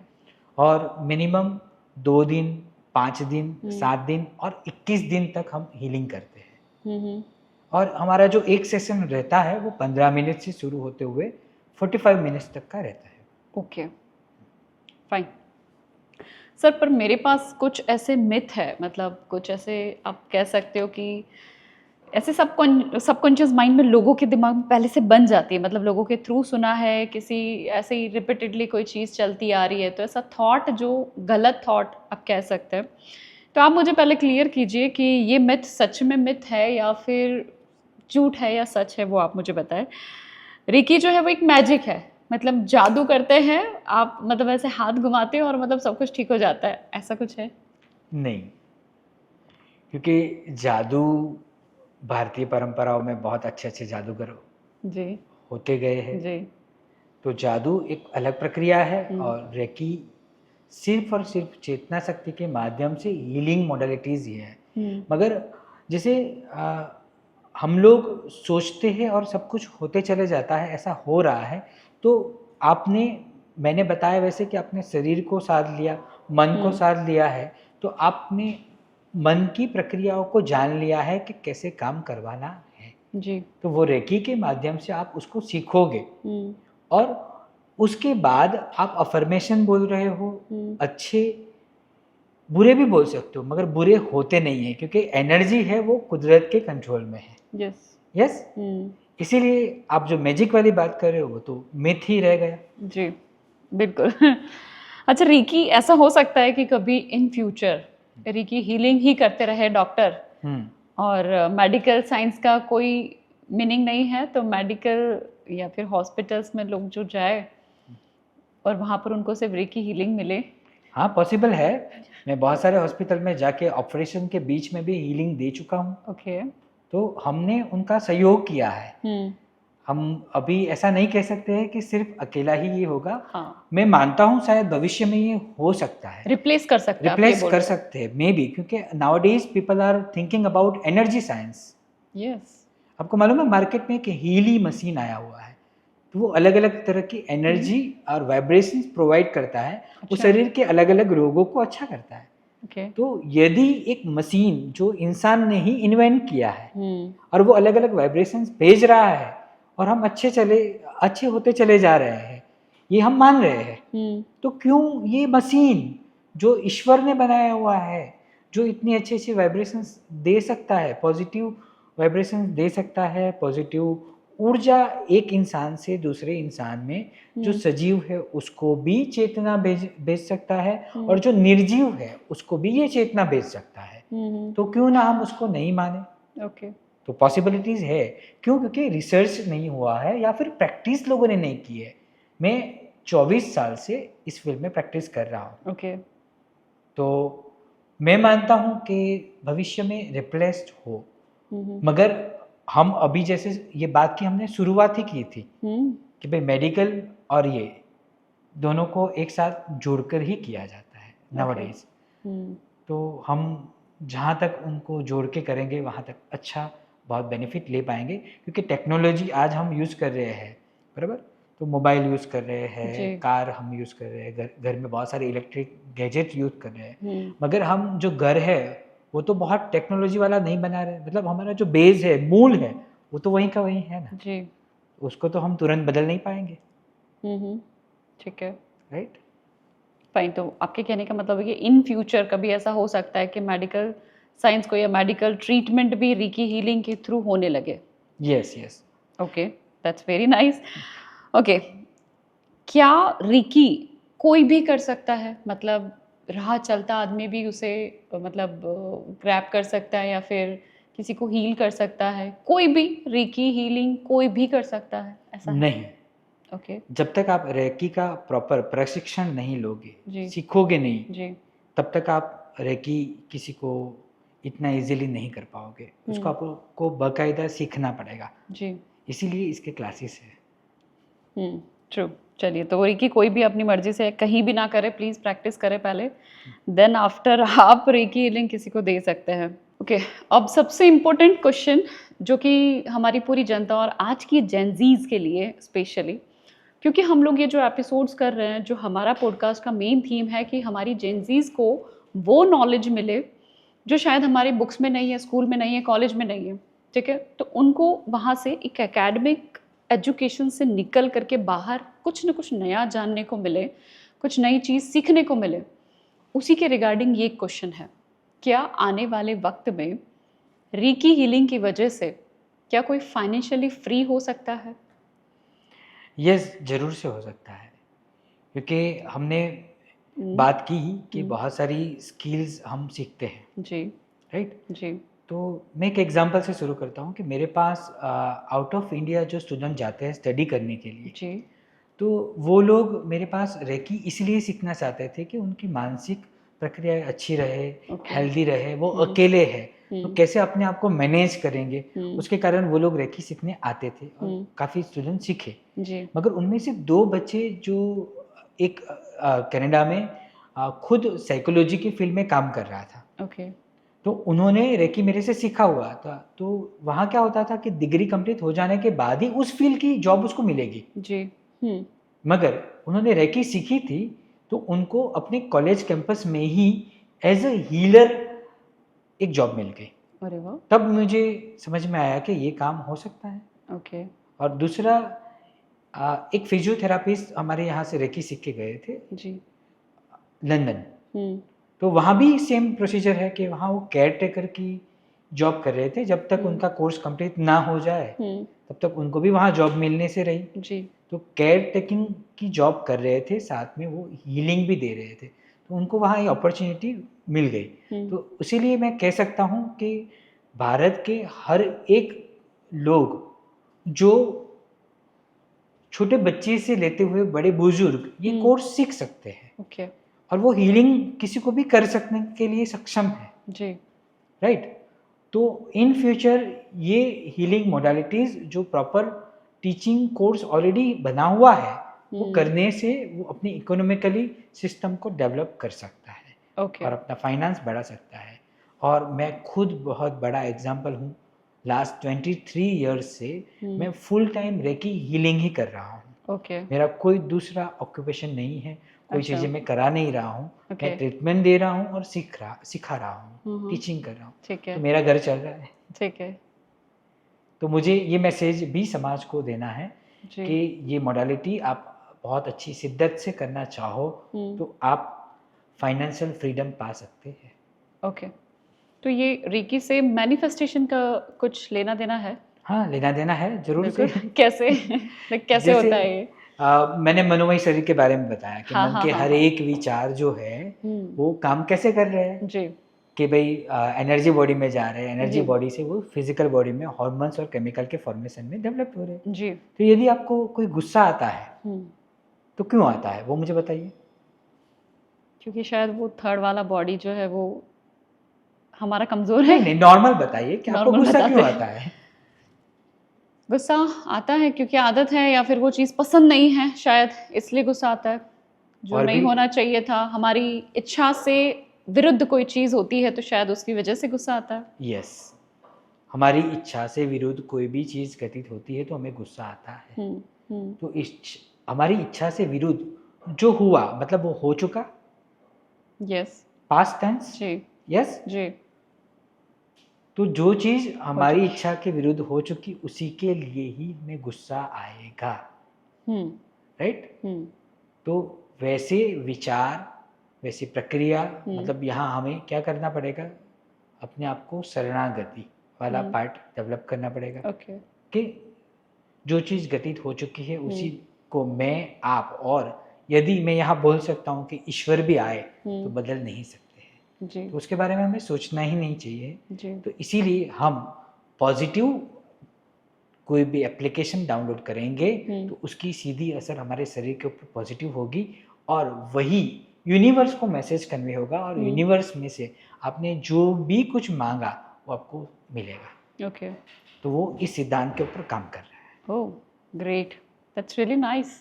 और मिनिमम 2 दिन, 5 दिन, 7 दिन और 21 दिन तक हम हीलिंग करते हैं। और हमारा जो एक सेशन रहता है वो 15 मिनट से शुरू होते हुए 45 मिनट्स तक का रहता है। Okay, fine. सर, पर मेरे पास कुछ ऐसे मिथ है, मतलब कुछ ऐसे आप कह सकते हो कि ऐसे सबकॉन्शियस माइंड में लोगों के दिमाग में पहले से बन जाती है, मतलब लोगों के थ्रू सुना है, किसी ऐसे ही रिपीटेडली कोई चीज़ चलती आ रही है, तो ऐसा थॉट जो गलत थॉट आप कह सकते हैं, तो आप मुझे पहले क्लियर कीजिए कि ये मिथ सच में मिथ है या फिर झूठ है या सच है, वो आप मुझे बताएं। रिकी जो है वो एक मैजिक है, मतलब जादू करते हैं आप, मतलब ऐसे हाथ घुमाते हैं और मतलब सब कुछ ठीक हो जाता है, ऐसा कुछ है? नहीं, क्योंकि जादू भारतीय परंपराओं में बहुत अच्छे अच्छे जादूगर जी होते गए हैं। जी। तो जादू एक अलग प्रक्रिया है और रेकी सिर्फ और सिर्फ चेतना शक्ति के माध्यम से हीलिंग मॉडलिटीज़ ही है। मगर जैसे हम लोग सोचते हैं और सब कुछ होते चले जाता है, ऐसा हो रहा है। तो मैंने बताया वैसे कि आपने शरीर को साध लिया, मन को साध लिया है, तो आपने मन की प्रक्रियाओं को जान लिया है कि कैसे काम करवाना है। जी। तो वो रेकी के माध्यम से आप उसको सीखोगे और उसके बाद आप अफर्मेशन बोल रहे हो, अच्छे बुरे भी बोल सकते हो, मगर बुरे होते नहीं है क्योंकि एनर्जी है वो कुदरत के कंट्रोल में है। यस यस, इसीलिए आप जो मैजिक वाली बात कर रहे हो वो तो मिथ ही रह गया। जी, बिल्कुल। अच्छा, रिकी ऐसा हो सकता है कि कभी इन फ्यूचर रिकी हीलिंग ही करते रहे डॉक्टर, और मेडिकल साइंस का कोई मीनिंग नहीं है, तो मेडिकल या फिर हॉस्पिटल्स में लोग जो जाए और वहाँ पर उनको सिर्फ रिकी हीलिंग मिले? हाँ, पॉसिबल है। मैं बहुत सारे हॉस्पिटल में जाके ऑपरेशन के बीच में भी हीलिंग दे चुका हूँ। ओके। तो हमने उनका सहयोग किया है। हम अभी ऐसा नहीं कह सकते हैं कि सिर्फ अकेला ही ये होगा। हाँ, मैं मानता हूँ शायद भविष्य में ये हो सकता है, रिप्लेस कर सकते हैं, आप ये रिप्लेस बोल कर रहे हैं? सकते हैं मे बी, क्योंकि nowadays people are thinking about energy science. Yes. आपको मालूम है मार्केट में एक हीली मशीन आया हुआ है, तो वो अलग अलग तरह की एनर्जी और वाइब्रेशंस प्रोवाइड करता है। वो अच्छा। शरीर के अलग अलग रोगों को अच्छा करता है। ओके। तो यदि एक मशीन जो इंसान ने ही इन्वेंट किया है और वो अलग अलग वाइब्रेशंस भेज रहा है और हम अच्छे होते चले जा रहे हैं, ये हम मान रहे हैं, तो क्यों ये मशीन जो ईश्वर ने बनाया हुआ है, जो इतनी अच्छी अच्छी वाइब्रेशंस दे सकता है, पॉजिटिव वाइब्रेशंस दे सकता है, पॉजिटिव ऊर्जा एक इंसान से दूसरे इंसान में, जो सजीव है उसको भी चेतना भेज सकता है और जो निर्जीव है उसको भी ये चेतना भेज सकता है। तो क्यों ना हम उसको नहीं माने? ओके। तो पॉसिबिलिटीज है। क्यों? क्योंकि रिसर्च नहीं हुआ है या फिर प्रैक्टिस लोगों ने नहीं की है। मैं 24 साल से इस फील्ड में प्रैक्टिस कर रहा हूँ। ओके। तो मैं मानता हूँ कि भविष्य में रिप्लेस्ड हो, मगर हम अभी जैसे ये बात की हमने शुरुआत ही की थी कि भाई मेडिकल और ये दोनों को एक साथ जोड़कर ही किया जाता है नाउअडेज। तो हम जहाँ तक उनको जोड़ के करेंगे वहाँ तक अच्छा बहुत बेनिफिट ले पाएंगे, क्योंकि टेक्नोलॉजी आज हम यूज़ कर रहे हैं, बराबर। तो मोबाइल यूज़ कर रहे हैं, कार हम यूज़ कर रहे हैं, घर में बहुत सारे इलेक्ट्रिक गैजेट यूज़ कर रहे हैं, मगर हम जो घर है वो तो बहुत टेक्नोलॉजी वाला नहीं बना रहे। मतलब हमारा जो बेस है, मूल है, वो तो वहीं का वहीं है ना जी। उसको तो हम तुरंत बदल नहीं पाएंगे। ठीक है, राइट। फाइन। तो आपके कहने का मतलब है कि इन फ्यूचर कभी ऐसा हो सकता है कि मेडिकल साइंस को या मेडिकल ट्रीटमेंट भी रिकी हीलिंग के थ्रू होने लगे? Yes yes. Okay, that's very nice. Okay, क्या रिकी कोई भी कर सकता है? मतलब राह चलता आदमी भी उसे मतलब ग्रैब कर सकता है या फिर किसी को हील कर सकता है? कोई भी रिकी हीलिंग कोई भी कर सकता है, ऐसा है? नहीं, ओके। जब तक आप रेकी का प्रॉपर प्रशिक्षण नहीं लोगे, जी। सीखोगे नहीं, जी। तब तक आप रेकी किसी को इतना इजीली नहीं कर पाओगे। उसको आपको बाकायदा सीखना पड़ेगा। जी। इसीलिए इसके क्लासेस है। ट्रू। चलिए, तो रिकी कोई भी अपनी मर्जी से कहीं भी ना करे, प्लीज़ प्रैक्टिस करें पहले, देन आफ्टर आप रिकी हीलिंग किसी को दे सकते हैं। ओके, अब सबसे इम्पोर्टेंट क्वेश्चन जो कि हमारी पूरी जनता और आज की जेनजीज के लिए स्पेशली, क्योंकि हम लोग ये जो एपिसोड्स कर रहे हैं, जो हमारा पॉडकास्ट का मेन थीम है कि हमारी जेनजीज को वो नॉलेज मिले जो शायद हमारी बुक्स में नहीं है, स्कूल में नहीं है, कॉलेज में नहीं है। ठीक है, तो उनको वहाँ से एक एकेडमिक एजुकेशन से निकल करके बाहर कुछ न कुछ नया जानने को मिले, कुछ नई चीज़ सीखने को मिले, उसी के रिगार्डिंग ये क्वेश्चन है, क्या आने वाले वक्त में रीकी हीलिंग की वजह से क्या कोई फाइनेंशियली फ्री हो सकता है? यस, ज़रूर से हो सकता है, क्योंकि हमने बात की ही कि बहुत सारी स्किल्स हम सीखते हैं, जी राइट? जी तो मैं एक एग्जांपल से शुरू करता हूँ कि मेरे पास आउट ऑफ इंडिया जो स्टूडेंट जाते हैं स्टडी करने के लिए, जी तो वो लोग मेरे पास रेकी इसलिए सीखना चाहते थे कि उनकी मानसिक प्रक्रिया अच्छी रहे, ओके हेल्दी रहे, वो अकेले हैं, तो कैसे अपने आप को मैनेज करेंगे, हम्म उसके कारण वो लोग रेकी सीखने आते थे और हम्म काफ़ी स्टूडेंट सीखे। जी मगर उनमें से 2 बच्चे जो एक कनाडा में खुद साइकोलॉजी की फील्ड में काम कर रहा था, ओके तो उन्होंने रेकी मेरे से सीखा हुआ था। तो वहाँ क्या होता था कि डिग्री कंप्लीट हो जाने के बाद ही उस फील्ड की जॉब उसको मिलेगी। जी मगर उन्होंने रेकी सीखी थी, तो उनको अपने कॉलेज कैंपस में ही एज़ अ हीलर एक जॉब मिल गई। अरे वाह तब मुझे समझ में आया कि ये काम हो सकता है। ओके और दूसरा एक फिजियोथेरापिस्ट हमारे यहाँ से रेकी सीख के गए थे जी लंदन। हम्म तो वहाँ भी सेम प्रोसीजर है कि वहाँ वो केयर टेकर की जॉब कर रहे थे। जब तक उनका कोर्स कंप्लीट ना हो जाए, तब तक उनको भी वहाँ जॉब मिलने से रही। जी तो केयर टेकिंग की जॉब कर रहे थे, साथ में वो हीलिंग भी दे रहे थे। तो उनको वहाँ ये अपॉर्च्युनिटी मिल गई। तो इसीलिए मैं कह सकता हूँ कि भारत के हर एक लोग, जो छोटे बच्चे से लेते हुए बड़े बुजुर्ग, ये कोर्स सीख सकते हैं ओके और वो हीलिंग किसी को भी कर सकने के लिए सक्षम है, जी राइट? तो इन फ्यूचर ये हीलिंग मोडालिटीज़ जो प्रॉपर टीचिंग कोर्स ऑलरेडी बना हुआ है, वो करने से वो अपनी इकोनॉमिकली सिस्टम को डेवलप कर सकता है ओके और अपना फाइनेंस बढ़ा सकता है। और मैं खुद बहुत बड़ा एग्जाम्पल हूँ। लास्ट 23 ईयर्स से मैं फुल टाइम रेकी हीलिंग ही कर रहा हूँ। ओके मेरा कोई दूसरा ऑक्यूपेशन नहीं है, कोई अच्छा। चीज़ें मैं करा नहीं रहा हूँ। ओके मैं ट्रीटमेंट दे रहा हूँ और सिखा रहा हूँ, टीचिंग कर रहा हूँ। ठीक है तो मेरा घर चल रहा है। ठीक है तो मुझे ये मैसेज भी समाज को देना है जी कि ये मोडालिटी आप बहुत अच्छी शिद्दत से करना चाहो तो आप फाइनेंशियल फ्रीडम पा सकते हैं। ओके तो ये रीकी से मैनिफेस्टेशन का कुछ लेना देना है? हाँ, लेना देना है ज़रूर से। बिल्कुल कैसे like, कैसे जैसे होता है ये? मैंने मनोमय शरीर के बारे में बताया कि हाँ मन हाँ के हाँ हर हाँ एक विचार जो है वो काम कैसे कर रहे हैं, जी कि भाई एनर्जी बॉडी में जा रहे हैं, एनर्जी जी बॉडी से वो फिजिकल बॉडी में हार्मोन्स और केमिकल के फॉर्मेशन में डेवलप हो रहे हैं। जी तो यदि आपको कोई गुस्सा आता है तो क्यों आता है वो मुझे बताइए। क्योंकि शायद वो थर्ड वाला बॉडी जो है वो हमारा कमजोर है। नहीं नहीं, नॉर्मल बताइए कि आपको नॉर्मल गुस्सा बताते क्यों हैं। आता है। गुस्सा आता है क्योंकि आदत है या फिर वो चीज़ पसंद नहीं है, शायद इसलिए गुस्सा आता है। जो और नहीं भी होना चाहिए था, हमारी इच्छा से विरुद्ध कोई चीज़ होती है तो शायद उसकी वजह से गुस्सा आता है। यस, हमारी इच्छा से विरुद्ध कोई भी चीज़ घटित होती है तो हमें गुस्सा आता है। तो हमारी इच्छा से विरुद्ध जो हुआ मतलब वो हो चुका, यस पास्ट टेंस। जी यस, जी तो जो चीज़ हो हमारी चुका। इच्छा के विरुद्ध हो चुकी उसी के लिए ही हमें गुस्सा आएगा, हम्म राइट? हम्म तो वैसे विचार, वैसी प्रक्रिया, मतलब यहाँ हमें क्या करना पड़ेगा, अपने आप को शरणागति वाला पार्ट डेवलप करना पड़ेगा ओके कि जो चीज़ घटित हो चुकी है उसी को मैं, आप, और यदि मैं यहाँ बोल सकता हूँ कि ईश्वर भी आए तो बदल नहीं सकते हैं, जी तो उसके बारे में हमें सोचना ही नहीं चाहिए। जी तो इसीलिए हम पॉजिटिव कोई भी एप्लीकेशन डाउनलोड करेंगे तो उसकी सीधी असर हमारे शरीर के ऊपर पॉजिटिव होगी और वही यूनिवर्स को मैसेज कन्वे होगा और यूनिवर्स में से आपने जो भी कुछ मांगा वो आपको मिलेगा। ओके तो वो इस सिद्धांत के ऊपर काम कर रहा है। Oh great, that's really nice.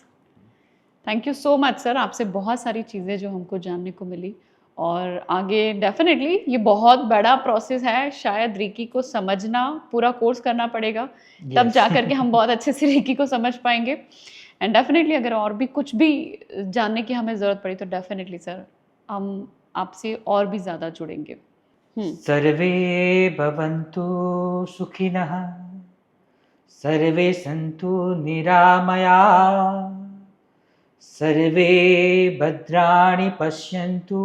Thank you so much sir, आपसे बहुत सारी चीज़ें जो हमको जानने को मिली और आगे डेफिनेटली ये बहुत बड़ा प्रोसेस है, शायद रीकी को समझना पूरा कोर्स करना पड़ेगा तब Yes. जा कर के हम बहुत अच्छे से रीकी को समझ पाएंगे। एंड डेफिनेटली अगर और भी कुछ भी जानने की हमें ज़रूरत पड़ी तो डेफिनेटली सर हम आपसे और भी ज़्यादा जुड़ेंगे। सर्वे भवन्तु सुखिनः, सर्वे सन्तु निरामया, सर्वे भद्राणि पश्यन्तु,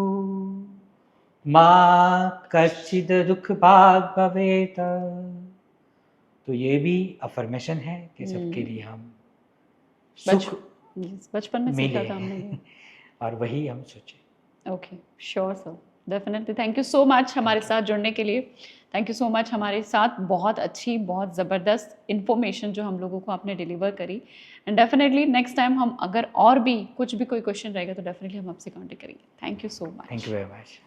माँ कश्चिद दुख भाग भवेत। तो ये भी अफर्मेशन है कि सबके लिए हम सुख बचपन में सीखा मिले था हमने ये। और वही हम सोचे। Okay, sure sir, definitely. Thank you so much हमारे साथ जुड़ने के लिए। थैंक यू सो मच हमारे साथ बहुत अच्छी, बहुत ज़बरदस्त इन्फॉर्मेशन जो हम लोगों को आपने डिलीवर करी। एंड डेफिनेटली नेक्स्ट टाइम हम अगर और भी कुछ भी कोई क्वेश्चन रहेगा तो डेफिनेटली हम आपसे कांटेक्ट करेंगे। Thank you so much. Thank you very much.